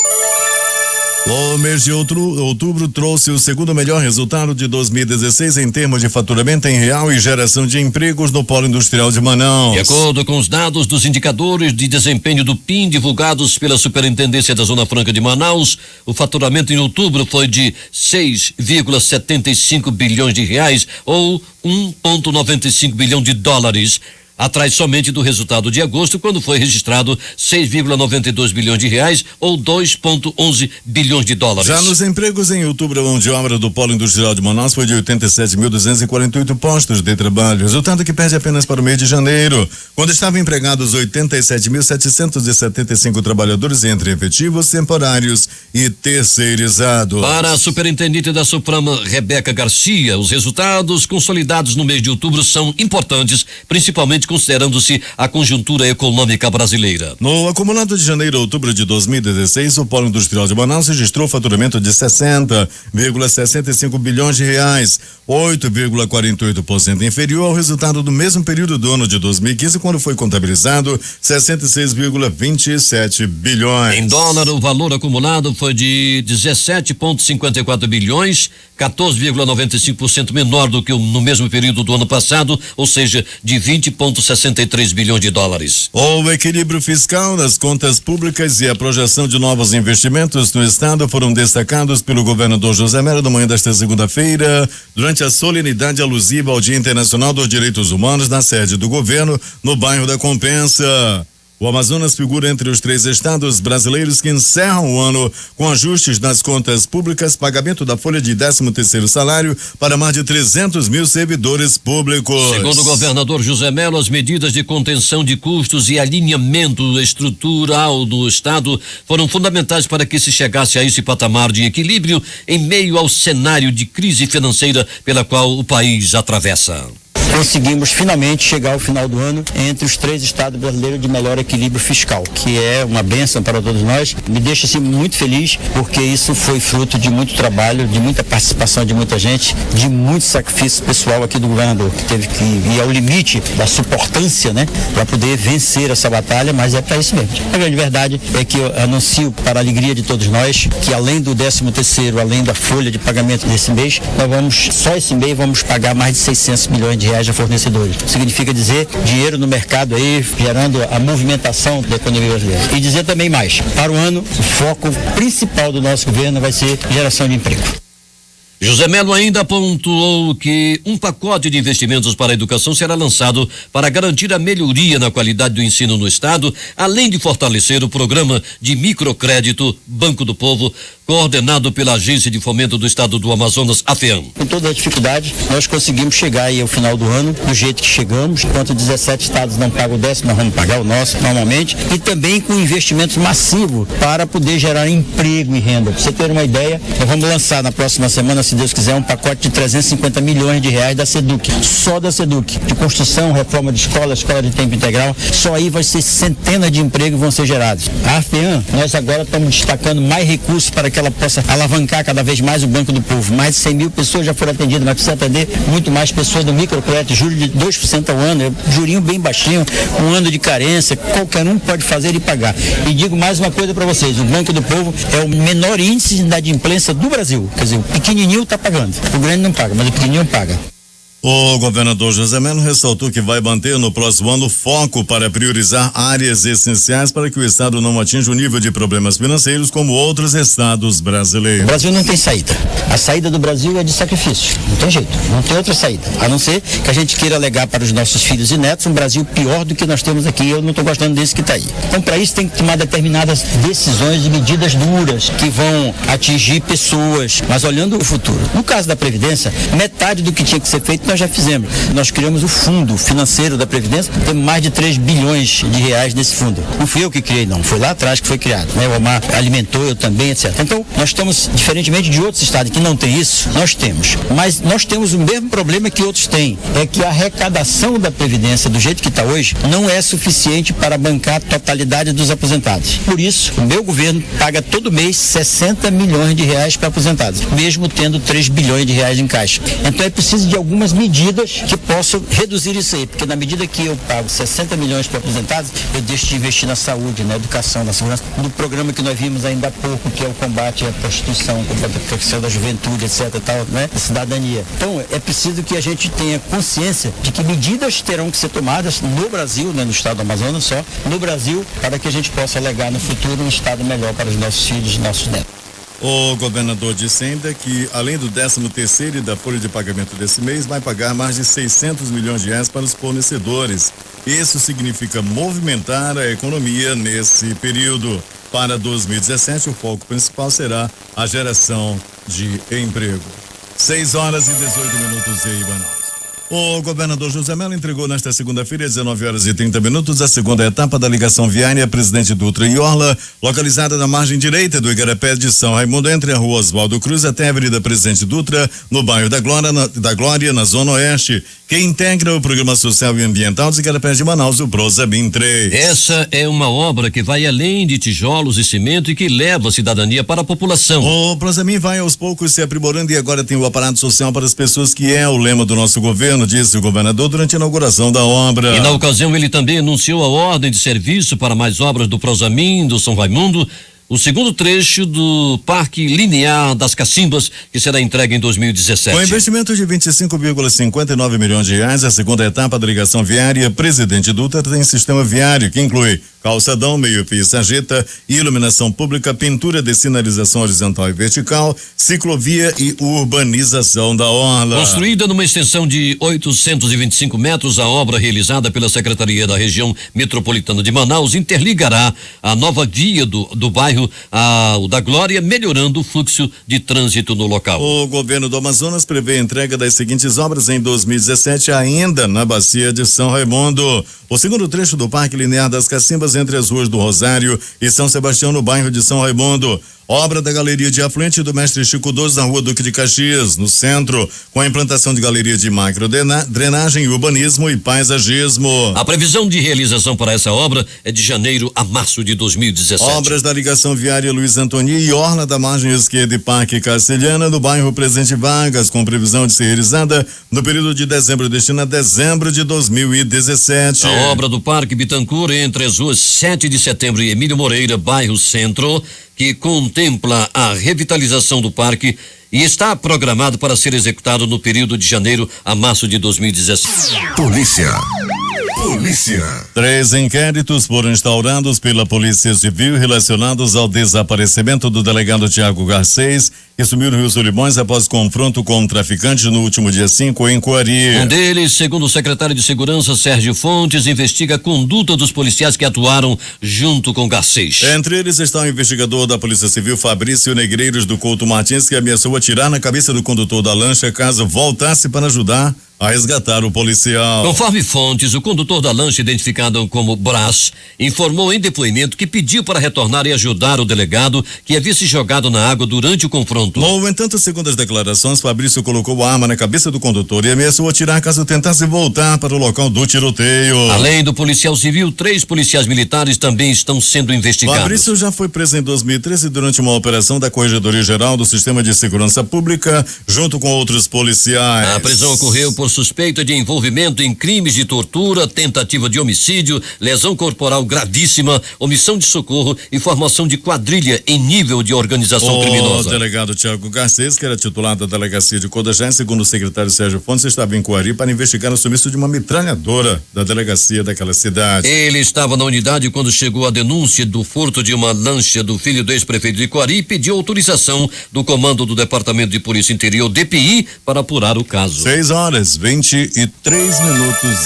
Speaker 1: O mês de outubro trouxe o segundo melhor resultado de 2016 em termos de faturamento em real e geração de empregos no polo industrial de Manaus.
Speaker 2: De acordo com os dados dos indicadores de desempenho do PIN divulgados pela Superintendência da Zona Franca de Manaus, o faturamento em outubro foi de 6,75 bilhões de reais ou 1,95 bilhão de dólares. Atrás somente do resultado de agosto, quando foi registrado 6,92 bilhões de reais ou 2,11 bilhões de dólares.
Speaker 1: Já nos empregos em outubro, a mão de obra do polo industrial de Manaus foi de 87.248 postos de trabalho, resultado que perde apenas para o mês de janeiro, quando estavam empregados 87.775 trabalhadores entre efetivos, temporários e terceirizados.
Speaker 2: Para a superintendente da Suprama, Rebeca Garcia, os resultados consolidados no mês de outubro são importantes, principalmente considerando-se a conjuntura econômica brasileira.
Speaker 1: No acumulado de janeiro a outubro de 2016, o polo industrial de Manaus registrou faturamento de 60,65 bilhões de reais, 8,48% inferior ao resultado do mesmo período do ano de 2015, quando foi contabilizado 66,27 bilhões.
Speaker 2: Em dólar, o valor acumulado foi de 17,54 bilhões, 14,95% menor do que no mesmo período do ano passado, ou seja, de 20,63 bilhões de dólares.
Speaker 1: O equilíbrio fiscal das contas públicas e a projeção de novos investimentos no estado foram destacados pelo governador José Mello na manhã desta segunda-feira, durante a solenidade alusiva ao Dia Internacional dos Direitos Humanos na sede do governo, no bairro da Compensa. O Amazonas figura entre os 3 estados brasileiros que encerram o ano com ajustes nas contas públicas, pagamento da folha de 13º salário para mais de 300 mil servidores públicos.
Speaker 2: Segundo o governador José Mello, as medidas de contenção de custos e alinhamento estrutural do estado foram fundamentais para que se chegasse a esse patamar de equilíbrio em meio ao cenário de crise financeira pela qual o país atravessa.
Speaker 5: Conseguimos finalmente chegar ao final do ano entre os 3 estados brasileiros de melhor equilíbrio fiscal, que é uma bênção para todos nós. Me deixa assim muito feliz, porque isso foi fruto de muito trabalho, de muita participação de muita gente, de muito sacrifício pessoal aqui do governador, que teve que ir ao limite da suportância, né, para poder vencer essa batalha, mas é para isso mesmo. A grande verdade é que eu anuncio, para a alegria de todos nós, que além do 13º, além da folha de pagamento desse mês, nós vamos, só esse mês, vamos pagar mais de 600 milhões de reais a fornecedores. Significa dizer dinheiro no mercado aí, gerando a movimentação da economia brasileira. E dizer também mais, para o ano, o foco principal do nosso governo vai ser geração de emprego.
Speaker 2: José Mello ainda pontuou que um pacote de investimentos para a educação será lançado para garantir a melhoria na qualidade do ensino no estado, além de fortalecer o programa de microcrédito Banco do Povo, coordenado pela Agência de Fomento do Estado do Amazonas, AFEAM.
Speaker 5: Com toda a dificuldade, nós conseguimos chegar aí ao final do ano, do jeito que chegamos, enquanto 17 estados não pagam o 10º, nós vamos pagar o nosso normalmente, e também com investimentos massivos para poder gerar emprego e renda. Para você ter uma ideia, nós vamos lançar na próxima semana, se Deus quiser, um pacote de 350 milhões de reais da SEDUC, só da SEDUC, de construção, reforma de escola de tempo integral, só aí vai ser centenas de empregos vão ser gerados. A AFEAM, nós agora estamos destacando mais recursos para que ela possa alavancar cada vez mais o Banco do Povo. Mais de 100 mil pessoas já foram atendidas, mas precisa atender muito mais pessoas do microcrédito, juros de 2% ao ano, jurinho bem baixinho, um ano de carência, qualquer um pode fazer e pagar. E digo mais uma coisa para vocês, o Banco do Povo é o menor índice de inadimplência do Brasil, quer dizer, o pequenininho está pagando, o grande não paga, mas o pequenininho paga.
Speaker 1: O governador José Mello ressaltou que vai manter no próximo ano foco para priorizar áreas essenciais para que o estado não atinja o nível de problemas financeiros como outros estados brasileiros.
Speaker 5: O Brasil não tem saída. A saída do Brasil é de sacrifício. Não tem jeito. Não tem outra saída. A não ser que a gente queira legar para os nossos filhos e netos um Brasil pior do que nós temos aqui. Eu não estou gostando desse que está aí. Então, para isso, tem que tomar determinadas decisões e medidas duras que vão atingir pessoas, mas olhando o futuro. No caso da Previdência, metade do que tinha que ser feito nós já fizemos. Nós criamos o fundo financeiro da Previdência, temos mais de 3 bilhões de reais nesse fundo. Não fui eu que criei, não. Foi lá atrás que foi criado, né? O Omar alimentou, eu também, etc. Então, nós estamos, diferentemente de outros estados que não tem isso, nós temos. Mas nós temos o mesmo problema que outros têm, é que a arrecadação da Previdência, do jeito que está hoje, não é suficiente para bancar a totalidade dos aposentados. Por isso, o meu governo paga todo mês 60 milhões de reais para aposentados, mesmo tendo 3 bilhões de reais em caixa. Então, é preciso de algumas medidas que possam reduzir isso aí, porque na medida que eu pago 60 milhões para aposentados, eu deixo de investir na saúde, na educação, na segurança, no programa que nós vimos ainda há pouco, que é o combate à prostituição, combate à proteção da juventude, etc, tal, né? A cidadania. Então, é preciso que a gente tenha consciência de que medidas terão que ser tomadas no Brasil, né, no estado do Amazonas só, no Brasil, para que a gente possa legar no futuro um estado melhor para os nossos filhos e nossos netos.
Speaker 1: O governador disse ainda que, além do 13º e da folha de pagamento desse mês, vai pagar mais de 600 milhões de reais para os fornecedores. Isso significa movimentar a economia nesse período. Para 2017, o foco principal será a geração de emprego. 6h18 em Manaus. O governador José Mello entregou nesta segunda-feira, às 19h30, a segunda etapa da ligação viária Presidente Dutra e Orla, localizada na margem direita do Igarapé de São Raimundo, entre a rua Oswaldo Cruz até a Avenida Presidente Dutra, no bairro da Glória, na Zona Oeste, que integra o Programa Social e Ambiental dos Igarapés de Manaus, o Prosabim 3.
Speaker 2: Essa é uma obra que vai além de tijolos e cimento e que leva a cidadania para a população.
Speaker 1: O Prosabim vai aos poucos se aprimorando e agora tem o aparato social para as pessoas, que é o lema do nosso governo, disse o governador durante a inauguração da obra.
Speaker 2: E na ocasião ele também anunciou a ordem de serviço para mais obras do Prosabim, do São Raimundo, o segundo trecho do Parque Linear das Cacimbas, que será entregue em 2017.
Speaker 1: Com investimento de 25,59 milhões de reais, a segunda etapa da ligação viária Presidente Dutra tem sistema viário que inclui calçadão, meio-fio e sarjeta, iluminação pública, pintura de sinalização horizontal e vertical, ciclovia e urbanização da orla.
Speaker 2: Construída numa extensão de 825 metros, a obra realizada pela Secretaria da Região Metropolitana de Manaus interligará a nova via do bairro ao da Glória, melhorando o fluxo de trânsito no local.
Speaker 1: O governo do Amazonas prevê a entrega das seguintes obras em 2017, ainda na Bacia de São Raimundo. O segundo trecho do Parque Linear das Cacimbas, entre as ruas do Rosário e São Sebastião, no bairro de São Raimundo. Obra da Galeria de Afluente do Mestre Chico II na Rua Duque de Caxias, no centro, com a implantação de galeria de macro-drenagem, urbanismo e paisagismo.
Speaker 2: A previsão de realização para essa obra é de janeiro a março de 2017.
Speaker 1: Obras da ligação viária Luiz Antoni e orla da margem esquerda e Parque Castelhana, no bairro Presidente Vargas, com previsão de ser realizada no período de dezembro destino a dezembro de 2017.
Speaker 2: A obra do Parque Bittencourt, entre as ruas 7 de Setembro e Emílio Moreira, bairro Centro, que contempla a revitalização do parque e está programado para ser executado no período de janeiro a março de 2017.
Speaker 3: Polícia.
Speaker 1: 3 inquéritos foram instaurados pela Polícia Civil relacionados ao desaparecimento do delegado Tiago Garcês, que sumiu no Rio Solimões após confronto com um traficante no último dia 5 em Coari.
Speaker 2: Um deles, segundo o secretário de Segurança Sérgio Fontes, investiga a conduta dos policiais que atuaram junto com Garcês.
Speaker 1: Entre eles está o investigador da Polícia Civil Fabrício Negreiros do Couto Martins, que ameaçou atirar na cabeça do condutor da lancha caso voltasse para ajudar a resgatar o policial.
Speaker 2: Conforme fontes, o condutor da lancha, identificado como Brás, informou em depoimento que pediu para retornar e ajudar o delegado, que havia se jogado na água durante o confronto.
Speaker 1: No entanto, segundo as declarações, Fabrício colocou a arma na cabeça do condutor e ameaçou atirar caso tentasse voltar para o local do tiroteio.
Speaker 2: Além do policial civil, 3 policiais militares também estão sendo investigados.
Speaker 1: Fabrício já foi preso em 2013 durante uma operação da Corregedoria Geral do Sistema de Segurança Pública, junto com outros policiais.
Speaker 2: A prisão ocorreu por suspeita de envolvimento em crimes de tortura, tentativa de homicídio, lesão corporal gravíssima, omissão de socorro e formação de quadrilha em nível de organização criminosa.
Speaker 1: O delegado Tiago Garcês, que era titular da delegacia de Codajá, segundo o secretário Sérgio Fontes, estava em Coari para investigar o sumiço de uma metralhadora da delegacia daquela cidade.
Speaker 2: Ele estava na unidade quando chegou a denúncia do furto de uma lancha do filho do ex-prefeito de Coari e pediu autorização do comando do Departamento de Polícia Interior, DPI, para apurar o caso.
Speaker 1: 6:23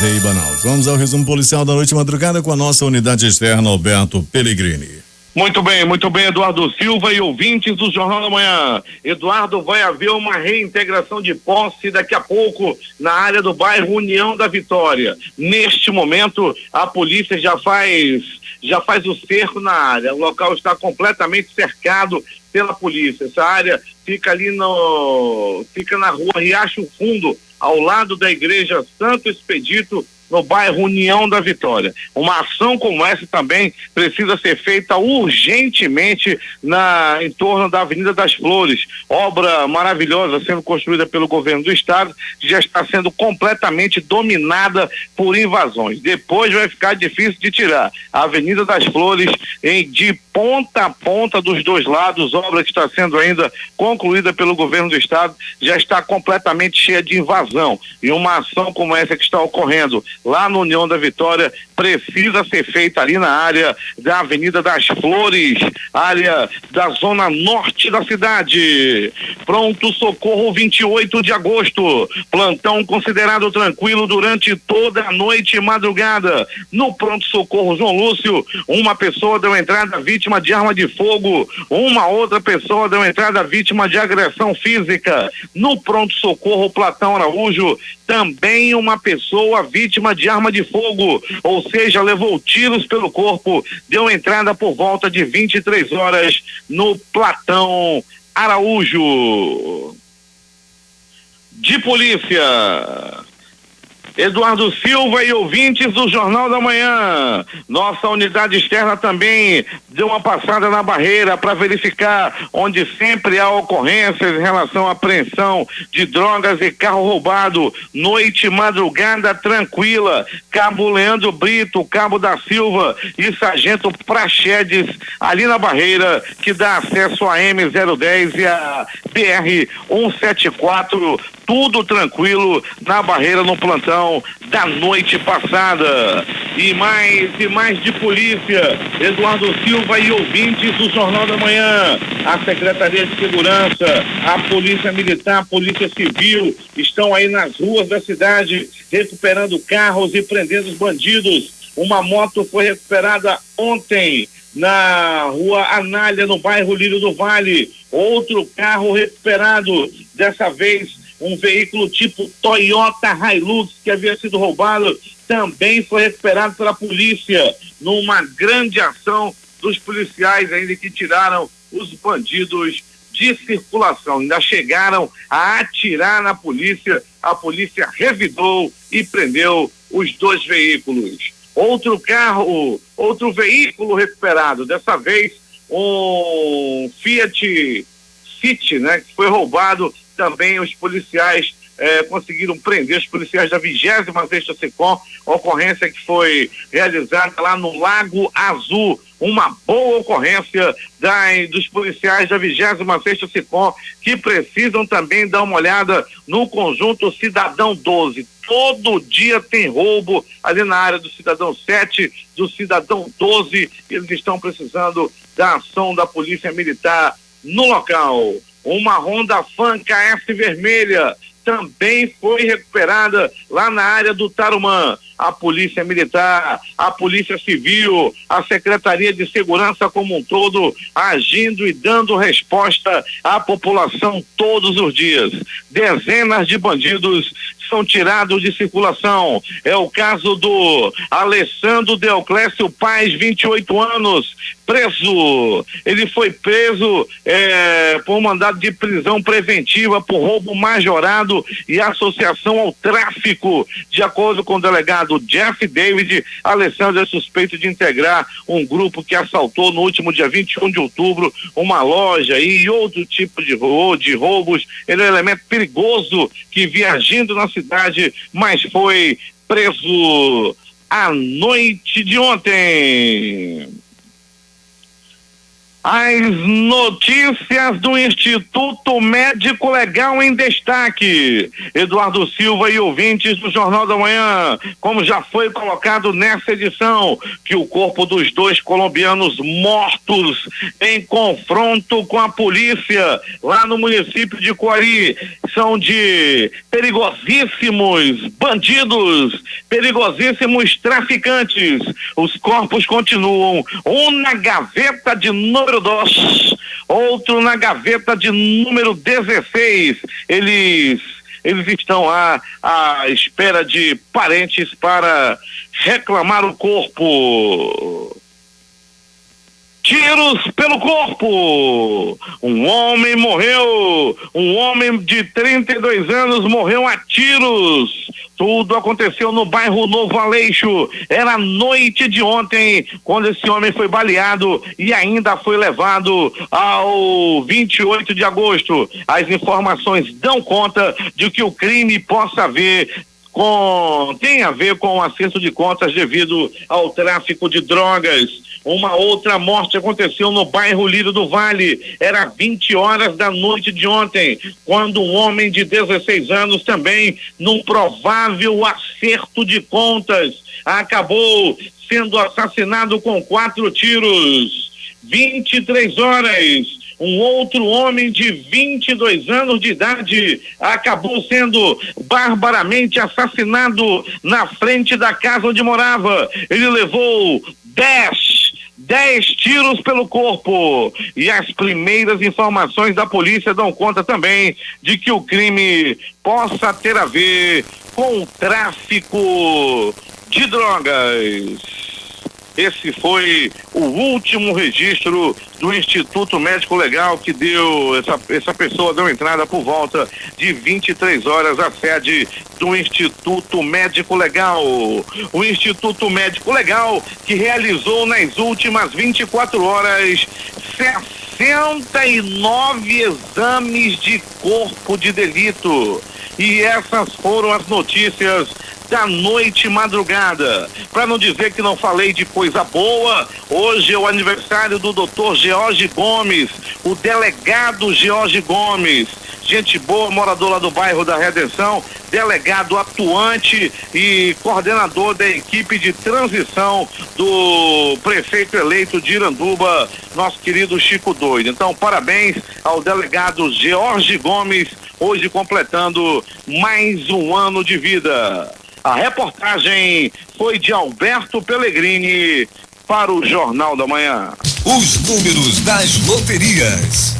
Speaker 1: em Manaus. Vamos ao resumo policial da noite madrugada com a nossa unidade externa, Alberto Pellegrini.
Speaker 6: Muito bem, Eduardo Silva e ouvintes do Jornal da Manhã. Eduardo, vai haver uma reintegração de posse daqui a pouco na área do bairro União da Vitória. Neste momento, a polícia já faz o cerco na área. O local está completamente cercado pela polícia. Essa área fica na rua Riacho Fundo, ao lado da igreja Santo Expedito, no bairro União da Vitória. Uma ação como essa também precisa ser feita urgentemente em torno da Avenida das Flores. Obra maravilhosa sendo construída pelo governo do estado, que já está sendo completamente dominada por invasões. Depois vai ficar difícil de tirar. A Avenida das Flores de ponta a ponta dos dois lados, obra que está sendo ainda concluída pelo governo do estado, já está completamente cheia de invasão. E uma ação como essa que está ocorrendo lá no União da Vitória precisa ser feita ali na área da Avenida das Flores, área da zona norte da cidade. Pronto socorro 28 de agosto, plantão considerado tranquilo durante toda a noite e madrugada. No pronto socorro João Lúcio, uma pessoa deu entrada vítima de arma de fogo, uma outra pessoa deu entrada vítima de agressão física. No pronto socorro Platão Araújo, também uma pessoa vítima de arma de fogo, ou seja, levou tiros pelo corpo, deu entrada por volta de 23 horas no Platão Araújo. De polícia, Eduardo Silva e ouvintes do Jornal da Manhã. Nossa unidade externa também deu uma passada na barreira para verificar onde sempre há ocorrências em relação à apreensão de drogas e carro roubado. Noite e madrugada tranquila. Cabo Leandro Brito, Cabo da Silva e Sargento Praxedes ali na barreira que dá acesso à M010 e a BR-174. Tudo tranquilo na barreira no plantão da noite passada. E mais de polícia. Eduardo Silva e ouvintes do Jornal da Manhã. A Secretaria de Segurança, a Polícia Militar, a Polícia Civil estão aí nas ruas da cidade recuperando carros e prendendo os bandidos. Uma moto foi recuperada ontem na rua Anália, no bairro Lírio do Vale. Outro carro recuperado, dessa vez um veículo tipo Toyota Hilux que havia sido roubado, também foi recuperado pela polícia numa grande ação dos policiais ainda que tiraram os bandidos de circulação. Ainda chegaram a atirar na polícia, a polícia revidou e prendeu os dois veículos. Outro veículo recuperado, dessa vez um Fiat City, né, que foi roubado. Também os policiais conseguiram prender os policiais da 26ª SECOM, ocorrência que foi realizada lá no Lago Azul. Uma boa ocorrência dos policiais da 26ª SECOM, que precisam também dar uma olhada no conjunto Cidadão 12. Todo dia tem roubo ali na área do Cidadão 7, do Cidadão 12. Eles estão precisando da ação da Polícia Militar no local. Uma Honda Fan KS vermelha também foi recuperada lá na área do Tarumã. A Polícia Militar, a Polícia Civil, a Secretaria de Segurança como um todo, agindo e dando resposta à população todos os dias. Dezenas de bandidos são tirados de circulação. É o caso do Alessandro Deoclésio Paz, 28 anos, preso. Ele foi preso por mandado de prisão preventiva por roubo majorado e associação ao tráfico. De acordo com o delegado Jeff David, Alessandro é suspeito de integrar um grupo que assaltou no último dia 21 de outubro uma loja e outro tipo de roubos. Ele é um elemento perigoso que vinha agindo na cidade, mas foi preso à noite de ontem. As notícias do Instituto Médico Legal em destaque. Eduardo Silva e ouvintes do Jornal da Manhã. Como já foi colocado nessa edição, que o corpo dos dois colombianos mortos em confronto com a polícia lá no município de Coari são de perigosíssimos bandidos, perigosíssimos traficantes. Os corpos continuam, um na gaveta de número 2, outro na gaveta de número 16. Eles estão à espera de parentes para reclamar o corpo. Tiros pelo corpo. Um homem morreu. Um homem de 32 anos morreu a tiros. Tudo aconteceu no bairro Novo Aleixo. Era noite de ontem, quando esse homem foi baleado e ainda foi levado ao 28 de agosto. As informações dão conta de que o crime tem a ver com o acerto de contas devido ao tráfico de drogas. Uma outra morte aconteceu no bairro Lírio do Vale. Era 20 horas da noite de ontem, quando um homem de 16 anos também, num provável acerto de contas, acabou sendo assassinado com 4 tiros. 23 horas. Um outro homem de 22 anos de idade acabou sendo barbaramente assassinado na frente da casa onde morava. Ele levou 10 tiros pelo corpo. E as primeiras informações da polícia dão conta também de que o crime possa ter a ver com o tráfico de drogas. Esse foi o último registro do Instituto Médico Legal, que deu, essa pessoa deu entrada por volta de 23 horas à sede do Instituto Médico Legal. O Instituto Médico Legal que realizou nas últimas 24 horas 69 exames de corpo de delito. E essas foram as notícias da noite e madrugada. Para não dizer que não falei de coisa boa, hoje é o aniversário do Dr. George Gomes, o delegado George Gomes. Gente boa, morador lá do bairro da Redenção, delegado atuante e coordenador da equipe de transição do prefeito eleito de Iranduba, nosso querido Chico Doido. Então, parabéns ao delegado George Gomes, hoje completando mais um ano de vida. A reportagem foi de Alberto Pellegrini para o Jornal da Manhã.
Speaker 3: Os números das loterias.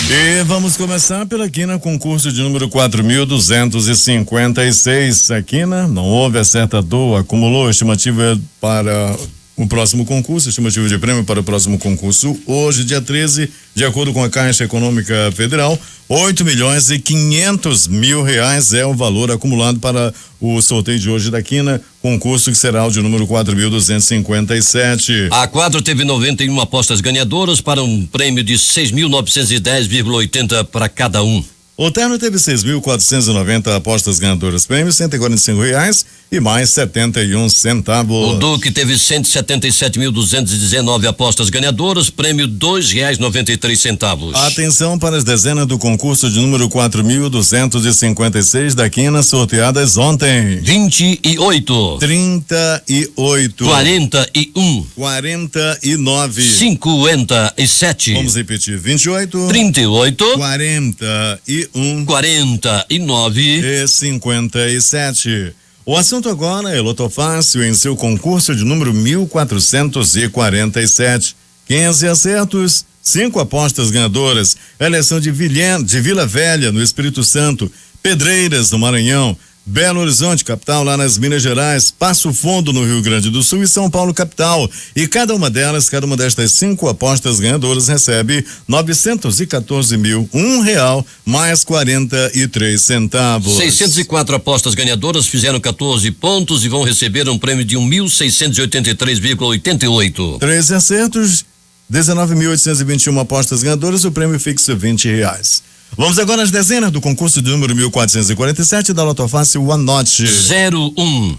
Speaker 1: E vamos começar pela quina, concurso de número 4.256. A quina, não houve acertador, acumulou a estimativa para o próximo concurso, estimativa de prêmio para o próximo concurso hoje, dia 13, de acordo com a Caixa Econômica Federal, 8.500.000 reais é o valor acumulado para o sorteio de hoje da quina, concurso que será o de número 4.257.
Speaker 2: A quadro teve 91 apostas ganhadoras para um prêmio de 6.910,80 para cada um.
Speaker 1: O terno teve 6.490 apostas ganhadoras, prêmio R$145 e mais 71 centavos.
Speaker 2: O Duque teve 177.219 apostas ganhadoras, prêmio R$2,93.
Speaker 1: Atenção para as dezenas do concurso de número 4.256 da quina, sorteadas ontem.
Speaker 2: 28,
Speaker 1: 38,
Speaker 2: 41,
Speaker 1: 49,
Speaker 2: 57.
Speaker 1: Vamos repetir: 28,
Speaker 2: 38,
Speaker 1: 41,
Speaker 2: 49
Speaker 1: e 57. O assunto agora é Loto Fácil em seu concurso de número 1447. 15 acertos, 5 apostas ganhadoras. Eleição de Vila Velha, no Espírito Santo, Pedreiras, no Maranhão, Belo Horizonte, capital, lá nas Minas Gerais, Passo Fundo, no Rio Grande do Sul e São Paulo, capital. E cada uma destas 5 apostas ganhadoras recebe R$914.001 mais 43 centavos.
Speaker 2: 604 apostas ganhadoras fizeram 14 pontos e vão receber um prêmio de 1.683,88.
Speaker 1: 13 acertos, 19.821 apostas ganhadoras, o prêmio fixo R$20. Vamos agora às dezenas do concurso de número 1447 da Loto Fácil. Anote:
Speaker 2: 01,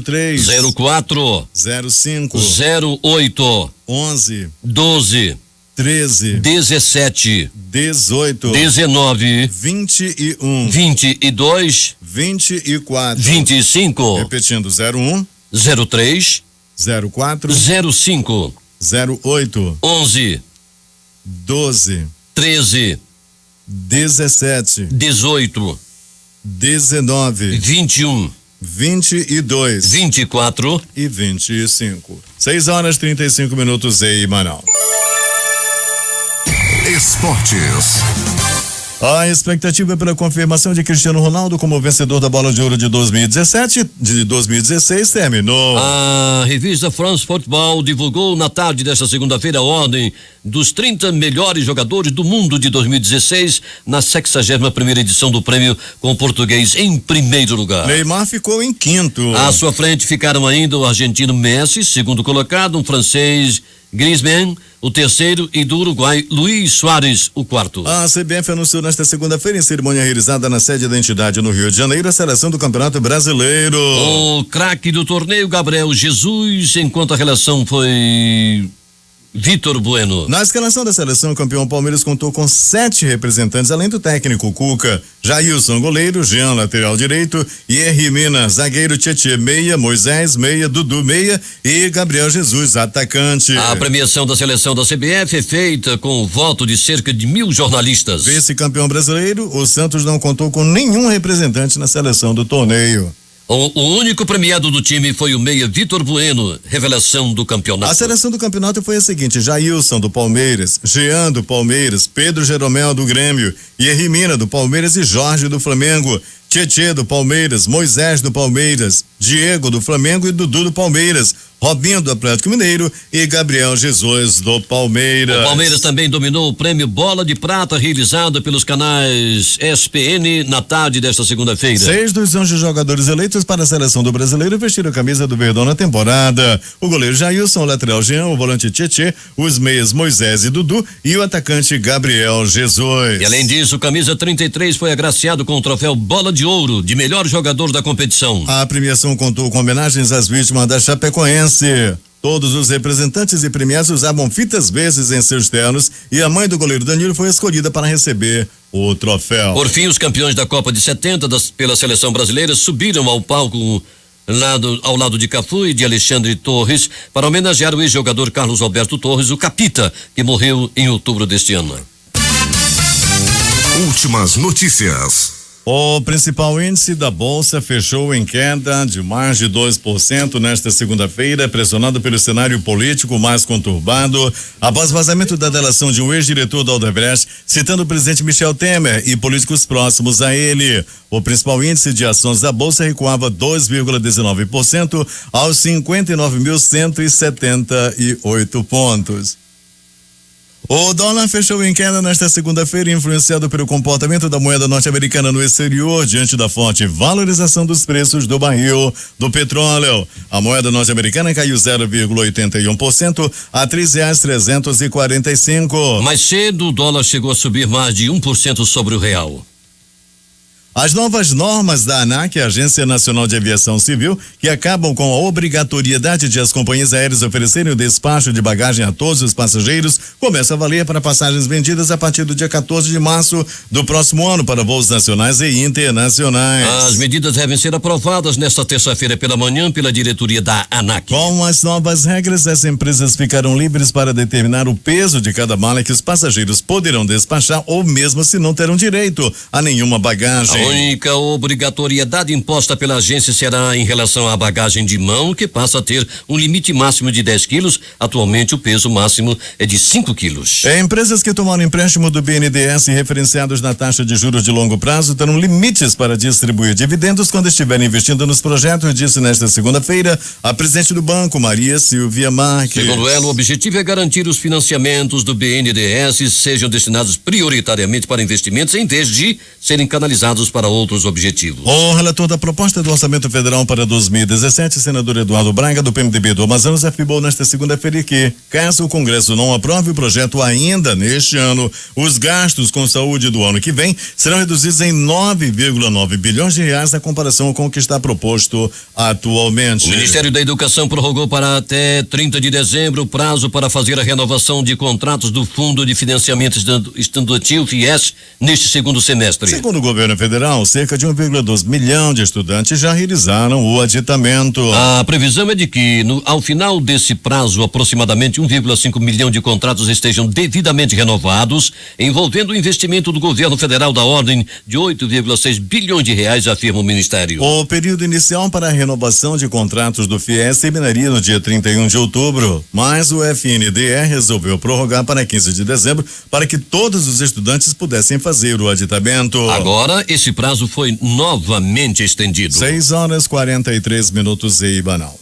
Speaker 1: 03,
Speaker 2: 04,
Speaker 1: 05,
Speaker 2: 08,
Speaker 1: 11,
Speaker 2: 12,
Speaker 1: 13,
Speaker 2: 17,
Speaker 1: 18,
Speaker 2: 19,
Speaker 1: 21,
Speaker 2: 22,
Speaker 1: 24,
Speaker 2: 25,
Speaker 1: repetindo: 01,
Speaker 2: 03,
Speaker 1: 04,
Speaker 2: 05,
Speaker 1: 08,
Speaker 2: 11,
Speaker 1: 12,
Speaker 2: 13,
Speaker 1: 17,
Speaker 2: 18,
Speaker 1: 19,
Speaker 2: 21,
Speaker 1: 22,
Speaker 2: 24
Speaker 1: e 25. 6h35 em Manaus.
Speaker 3: Esportes.
Speaker 1: A expectativa é pela confirmação de Cristiano Ronaldo como vencedor da Bola de Ouro de 2016 terminou.
Speaker 2: A revista France Football divulgou na tarde desta segunda-feira a ordem dos 30 melhores jogadores do mundo de 2016 na 61ª edição do prêmio, com o português em primeiro lugar.
Speaker 1: Neymar ficou em quinto.
Speaker 2: À sua frente ficaram ainda o argentino Messi, segundo colocado, um francês Griezmann, o terceiro, e do Uruguai Luis Suárez, o quarto.
Speaker 1: A CBF anunciou nesta segunda-feira, em cerimônia realizada na sede da entidade no Rio de Janeiro, a seleção do Campeonato Brasileiro.
Speaker 2: O craque do torneio, Gabriel Jesus, enquanto a relação foi Vitor Bueno.
Speaker 1: Na escalação da seleção, o campeão Palmeiras contou com 7 representantes, além do técnico Cuca: Jailson, goleiro; Jean, lateral direito; Yerry Mina, zagueiro; Tietê, meia; Moisés, meia; Dudu, meia; e Gabriel Jesus, atacante.
Speaker 2: A premiação da seleção da CBF é feita com o voto de cerca de 1.000 jornalistas.
Speaker 1: Vice-campeão brasileiro, o Santos não contou com nenhum representante na seleção do torneio.
Speaker 2: O único premiado do time foi o meia Vitor Bueno, revelação do campeonato.
Speaker 1: A seleção do campeonato foi a seguinte: Jailson, do Palmeiras; Jean, do Palmeiras; Pedro Jeromel, do Grêmio; Yerry Mina, do Palmeiras; e Jorge, do Flamengo. Tietê do Palmeiras, Moisés do Palmeiras, Diego do Flamengo e Dudu do Palmeiras, Robinho do Atlético Mineiro e Gabriel Jesus do Palmeiras.
Speaker 2: O Palmeiras também dominou o prêmio Bola de Prata realizado pelos canais ESPN na tarde desta segunda-feira.
Speaker 1: 6 dos 11 jogadores eleitos para a seleção do brasileiro vestiram a camisa do Verdão na temporada. O goleiro Jailson, o lateral Jean, o volante Tietê, os meias Moisés e Dudu e o atacante Gabriel Jesus.
Speaker 2: E além disso, o camisa 33 foi agraciado com o troféu Bola de Ouro de melhor jogador da competição.
Speaker 1: A premiação contou com homenagens às vítimas da Chapecoense. Todos os representantes e premiados usavam fitas verdes em seus ternos e a mãe do goleiro Danilo foi escolhida para receber o troféu.
Speaker 2: Por fim, os campeões da Copa de 70 pela seleção brasileira subiram ao palco ao lado de Cafu e de Alexandre Torres para homenagear o ex-jogador Carlos Alberto Torres, o Capita, que morreu em outubro deste ano.
Speaker 3: Últimas notícias.
Speaker 1: O principal índice da Bolsa fechou em queda de mais de 2% nesta segunda-feira, pressionado pelo cenário político mais conturbado, após vazamento da delação de um ex-diretor da Odebrecht, citando o presidente Michel Temer e políticos próximos a ele. O principal índice de ações da Bolsa recuava 2,19% aos 59.178 pontos. O dólar fechou em queda nesta segunda-feira, influenciado pelo comportamento da moeda norte-americana no exterior, diante da forte valorização dos preços do barril do petróleo. A moeda norte-americana caiu 0,81% a R$3,345.
Speaker 2: Mais cedo, o dólar chegou a subir mais de 1% sobre o real.
Speaker 1: As novas normas da ANAC, Agência Nacional de Aviação Civil, que acabam com a obrigatoriedade de as companhias aéreas oferecerem o despacho de bagagem a todos os passageiros, começam a valer para passagens vendidas a partir do dia 14 de março do próximo ano para voos nacionais e internacionais.
Speaker 2: As medidas devem ser aprovadas nesta terça-feira pela manhã pela diretoria da ANAC.
Speaker 1: Com as novas regras, as empresas ficarão livres para determinar o peso de cada mala que os passageiros poderão despachar ou mesmo se não terão direito a nenhuma bagagem.
Speaker 2: A única obrigatoriedade imposta pela agência será em relação à bagagem de mão, que passa a ter um limite máximo de 10 quilos. Atualmente o peso máximo é de 5 quilos.
Speaker 1: Empresas que tomaram empréstimo do BNDES referenciados na taxa de juros de longo prazo terão limites para distribuir dividendos quando estiverem investindo nos projetos, disse nesta segunda-feira a presidente do banco, Maria Silvia Marques.
Speaker 2: Segundo ela, o objetivo é garantir os financiamentos do BNDES sejam destinados prioritariamente para investimentos em vez de serem canalizados para outros objetivos.
Speaker 1: O relator da proposta do Orçamento Federal para 2017, senador Eduardo Braga, do PMDB do Amazonas, afirmou nesta segunda-feira que, caso o Congresso não aprove o projeto ainda neste ano, os gastos com saúde do ano que vem serão reduzidos em 9,9 bilhões de reais na comparação com o que está proposto atualmente.
Speaker 2: O Ministério da Educação prorrogou para até 30 de dezembro o prazo para fazer a renovação de contratos do Fundo de Financiamento Estudantil, FIES, neste segundo semestre.
Speaker 1: Segundo o governo federal, cerca de 1,2 milhão de estudantes já realizaram o aditamento.
Speaker 2: A previsão é de que, ao final desse prazo, aproximadamente 1,5 milhão de contratos estejam devidamente renovados, envolvendo o investimento do governo federal da ordem de 8,6 bilhões de reais, afirma o Ministério.
Speaker 1: O período inicial para a renovação de contratos do FIES terminaria no dia 31 de outubro, mas o FNDE resolveu prorrogar para 15 de dezembro para que todos os estudantes pudessem fazer o aditamento.
Speaker 2: Agora, esse prazo foi novamente estendido.
Speaker 1: 6h43 em Banal.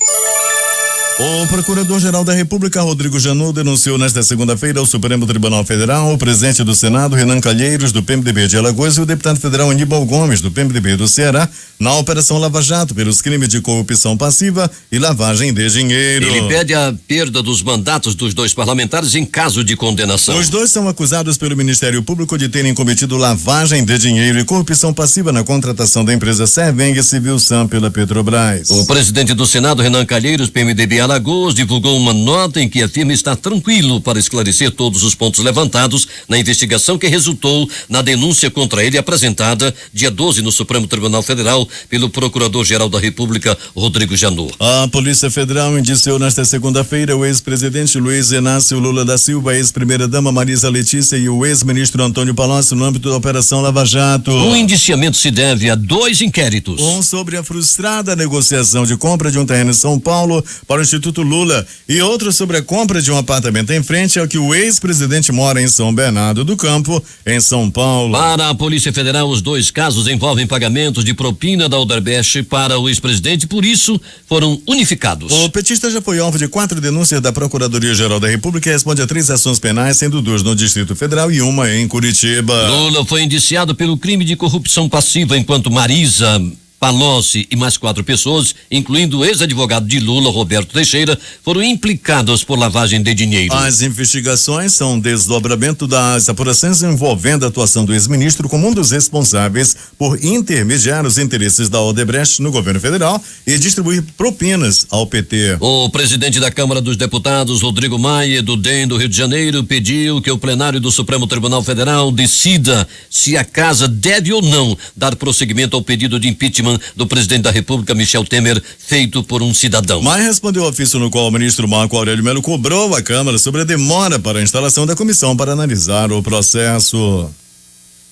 Speaker 1: O Procurador-Geral da República, Rodrigo Janot, denunciou nesta segunda-feira ao Supremo Tribunal Federal o presidente do Senado, Renan Calheiros, do PMDB de Alagoas, e o deputado federal Aníbal Gomes, do PMDB do Ceará, na Operação Lava Jato, pelos crimes de corrupção passiva e lavagem de dinheiro.
Speaker 2: Ele pede a perda dos mandatos dos dois parlamentares em caso de condenação.
Speaker 1: Os dois são acusados pelo Ministério Público de terem cometido lavagem de dinheiro e corrupção passiva na contratação da empresa Serveng Civil Sam pela Petrobras.
Speaker 2: O presidente do Senado, Renan Calheiros, PMDB Alagoas, divulgou uma nota em que afirma estar tranquilo para esclarecer todos os pontos levantados na investigação que resultou na denúncia contra ele apresentada dia 12 no Supremo Tribunal Federal pelo Procurador-Geral da República, Rodrigo Janot.
Speaker 1: A Polícia Federal indiciou nesta segunda-feira o ex-presidente Luiz Inácio Lula da Silva, a ex-primeira-dama Marisa Letícia e o ex-ministro Antônio Palocci no âmbito da Operação Lava Jato.
Speaker 2: O indiciamento se deve a 2 inquéritos.
Speaker 1: Um sobre a frustrada negociação de compra de um terreno em São Paulo para o Instituto Lula. E outro sobre a compra de um apartamento em frente ao que o ex-presidente mora em São Bernardo do Campo, em São Paulo.
Speaker 2: Para a Polícia Federal, os 2 casos envolvem pagamentos de propina da Odebrecht para o ex-presidente, por isso foram unificados.
Speaker 1: O petista já foi alvo de 4 denúncias da Procuradoria-Geral da República e responde a 3 ações penais, sendo 2 no Distrito Federal e 1 em Curitiba.
Speaker 2: Lula foi indiciado pelo crime de corrupção passiva, enquanto Marisa Palocci e mais 4 pessoas, incluindo o ex-advogado de Lula, Roberto Teixeira, foram implicados por lavagem de dinheiro.
Speaker 1: As investigações são desdobramento das apurações envolvendo a atuação do ex-ministro como um dos responsáveis por intermediar os interesses da Odebrecht no governo federal e distribuir propinas ao PT.
Speaker 2: O presidente da Câmara dos Deputados, Rodrigo Maia, do DEM do Rio de Janeiro, pediu que o plenário do Supremo Tribunal Federal decida se a casa deve ou não dar prosseguimento ao pedido de impeachment do presidente da República, Michel Temer, feito por um cidadão.
Speaker 1: Maia respondeu ao ofício no qual o ministro Marco Aurélio Melo cobrou a Câmara sobre a demora para a instalação da comissão para analisar o processo.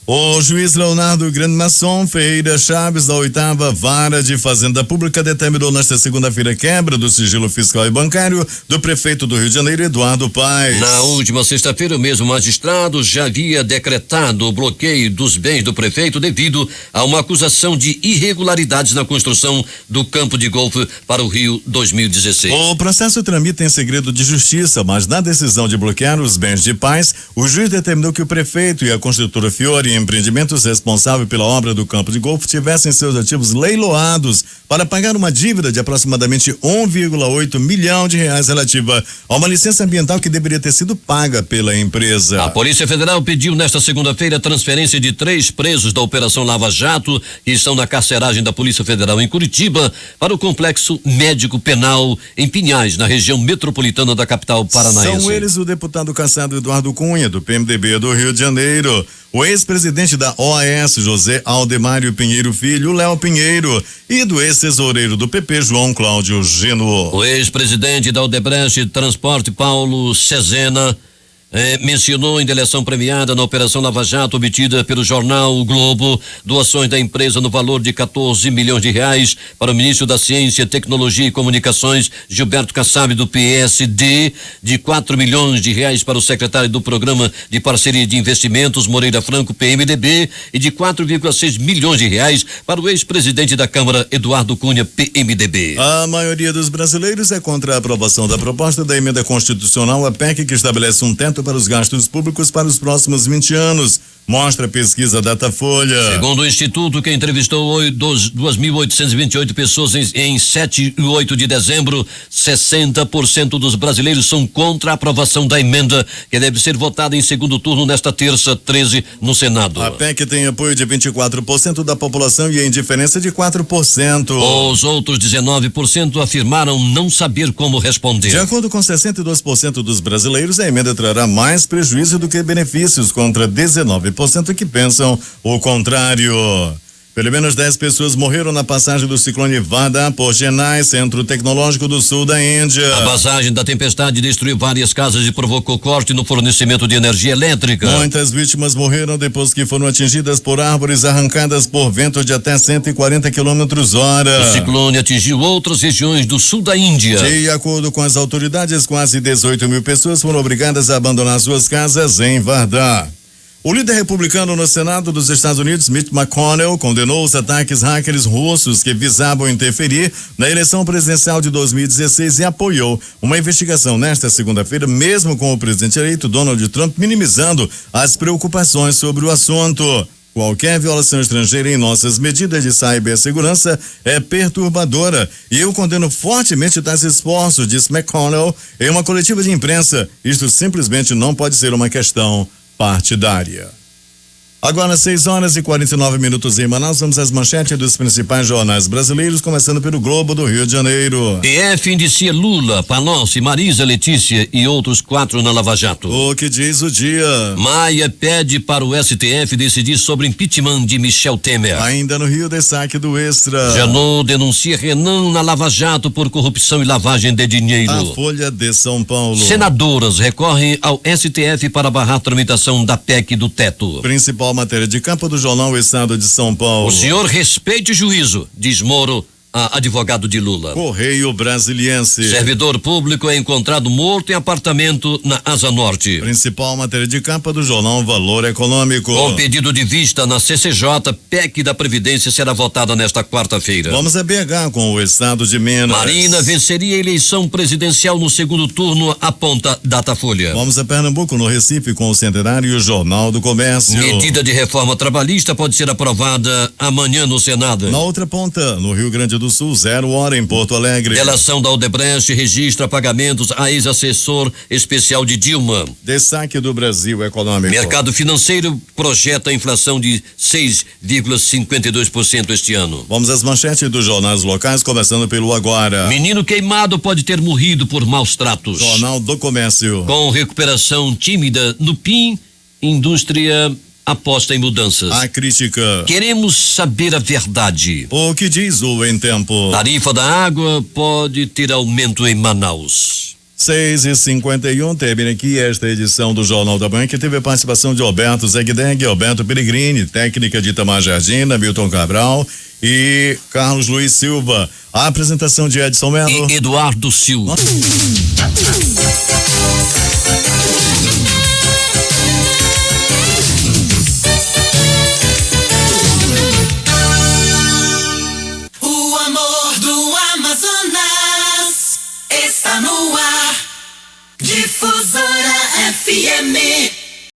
Speaker 1: O juiz Leonardo Grande-Masson Ferreira Chaves, da 8ª Vara de Fazenda Pública, determinou nesta segunda-feira quebra do sigilo fiscal e bancário do prefeito do Rio de Janeiro, Eduardo Paes.
Speaker 2: Na última sexta-feira, o mesmo magistrado já havia decretado o bloqueio dos bens do prefeito devido a uma acusação de irregularidades na construção do campo de golfe para o Rio 2016.
Speaker 1: O processo tramita em segredo de justiça, mas na decisão de bloquear os bens de Paes, o juiz determinou que o prefeito e a construtora Fiore empreendimentos responsáveis pela obra do campo de golfe tivessem seus ativos leiloados para pagar uma dívida de aproximadamente 1,8 milhão de reais relativa a uma licença ambiental que deveria ter sido paga pela empresa.
Speaker 2: A Polícia Federal pediu nesta segunda-feira a transferência de 3 presos da Operação Lava Jato, que estão na carceragem da Polícia Federal em Curitiba, para o Complexo Médico Penal em Pinhais, na região metropolitana da capital paranaense.
Speaker 1: São eles o deputado cassado Eduardo Cunha, do PMDB do Rio de Janeiro, o ex-presidente da OAS, José Aldemário Pinheiro Filho, Léo Pinheiro, e do ex-tesoureiro do PP, João Cláudio Gino.
Speaker 2: O ex-presidente da Odebrecht Transporte, Paulo Cezena, mencionou em delação premiada na Operação Lava Jato obtida pelo jornal O Globo, doações da empresa no valor de 14 milhões de reais para o ministro da Ciência, Tecnologia e Comunicações, Gilberto Kassab, do PSD, de 4 milhões de reais para o secretário do Programa de Parceria de Investimentos, Moreira Franco, PMDB, e de 4,6 milhões de reais para o ex-presidente da Câmara, Eduardo Cunha, PMDB.
Speaker 1: A maioria dos brasileiros é contra a aprovação da proposta da emenda constitucional, a PEC, que estabelece um teto para os gastos públicos para os próximos 20 anos, mostra a pesquisa Datafolha.
Speaker 2: Segundo o Instituto, que entrevistou 2.828 pessoas em 7 e 8 de dezembro, 60% dos brasileiros são contra a aprovação da emenda, que deve ser votada em segundo turno nesta terça, 13, no Senado.
Speaker 1: A PEC tem apoio de 24% da população e a indiferença de 4%.
Speaker 2: Os outros 19% afirmaram não saber como responder.
Speaker 1: De acordo com 62% dos brasileiros, a emenda trará mais prejuízo do que benefícios, contra 19% que pensam o contrário. Pelo menos 10 pessoas morreram na passagem do ciclone Vada por Chennai, centro tecnológico do sul da Índia.
Speaker 2: A passagem da tempestade destruiu várias casas e provocou corte no fornecimento de energia elétrica.
Speaker 1: Muitas vítimas morreram depois que foram atingidas por árvores arrancadas por ventos de até 140 km/h.
Speaker 2: O ciclone atingiu outras regiões do sul da Índia.
Speaker 1: De acordo com as autoridades, quase 18 mil pessoas foram obrigadas a abandonar suas casas em Vardar. O líder republicano no Senado dos Estados Unidos, Mitch McConnell, condenou os ataques hackers russos que visavam interferir na eleição presidencial de 2016 e apoiou uma investigação nesta segunda-feira, mesmo com o presidente eleito Donald Trump minimizando as preocupações sobre o assunto. Qualquer violação estrangeira em nossas medidas de cibersegurança é perturbadora e eu condeno fortemente tais esforços, disse McConnell em uma coletiva de imprensa. Isto simplesmente não pode ser uma questão partidária. Agora 6h49 em Manaus, vamos às manchetes dos principais jornais brasileiros, começando pelo Globo do Rio de Janeiro.
Speaker 2: PF indicia Lula, Palocci, Marisa, Letícia e outros 4 na Lava Jato.
Speaker 1: O que diz o Dia?
Speaker 2: Maia pede para o STF decidir sobre impeachment de Michel Temer.
Speaker 1: Ainda no Rio, destaque do Extra.
Speaker 2: Janot denuncia Renan na Lava Jato por corrupção e lavagem de dinheiro.
Speaker 1: A Folha de São Paulo.
Speaker 2: Senadoras recorrem ao STF para barrar a tramitação da PEC do teto.
Speaker 1: Principal matéria de capa do jornal O Estado de São Paulo.
Speaker 2: O senhor respeite o juízo, diz Moro advogado de Lula.
Speaker 1: Correio Brasiliense.
Speaker 2: Servidor público é encontrado morto em apartamento na Asa Norte.
Speaker 1: Principal matéria de capa do jornal Valor Econômico.
Speaker 2: Com pedido de vista na CCJ, PEC da Previdência será votada nesta quarta-feira.
Speaker 1: Vamos a BH com o estado de Minas.
Speaker 2: Marina venceria a eleição presidencial no segundo turno, aponta Datafolha.
Speaker 1: Vamos a Pernambuco, no Recife, com o centenário Jornal do Comércio.
Speaker 2: Medida de reforma trabalhista pode ser aprovada amanhã no Senado.
Speaker 1: Na outra ponta, no Rio Grande do Sul, 0 hora em Porto Alegre.
Speaker 2: Delação da Odebrecht registra pagamentos a ex-assessor especial de Dilma.
Speaker 1: Destaque do Brasil Econômico.
Speaker 2: Mercado financeiro projeta a inflação de 6,52% este ano.
Speaker 1: Vamos às manchetes dos jornais locais, começando pelo Agora.
Speaker 2: Menino queimado pode ter morrido por maus tratos.
Speaker 1: Jornal do Comércio.
Speaker 2: Com recuperação tímida no PIN, indústria aposta em mudanças.
Speaker 1: A crítica.
Speaker 2: Queremos saber a verdade.
Speaker 1: O que diz o Em Tempo?
Speaker 2: Tarifa da água pode ter aumento em Manaus.
Speaker 1: 6h51, termina aqui esta edição do Jornal da Manhã, que teve a participação de Alberto Zegdeg, Alberto Peregrini, técnica de Itamar Jardim, Milton Cabral e Carlos Luiz Silva. A apresentação de Edson Mello
Speaker 2: e Eduardo Silva.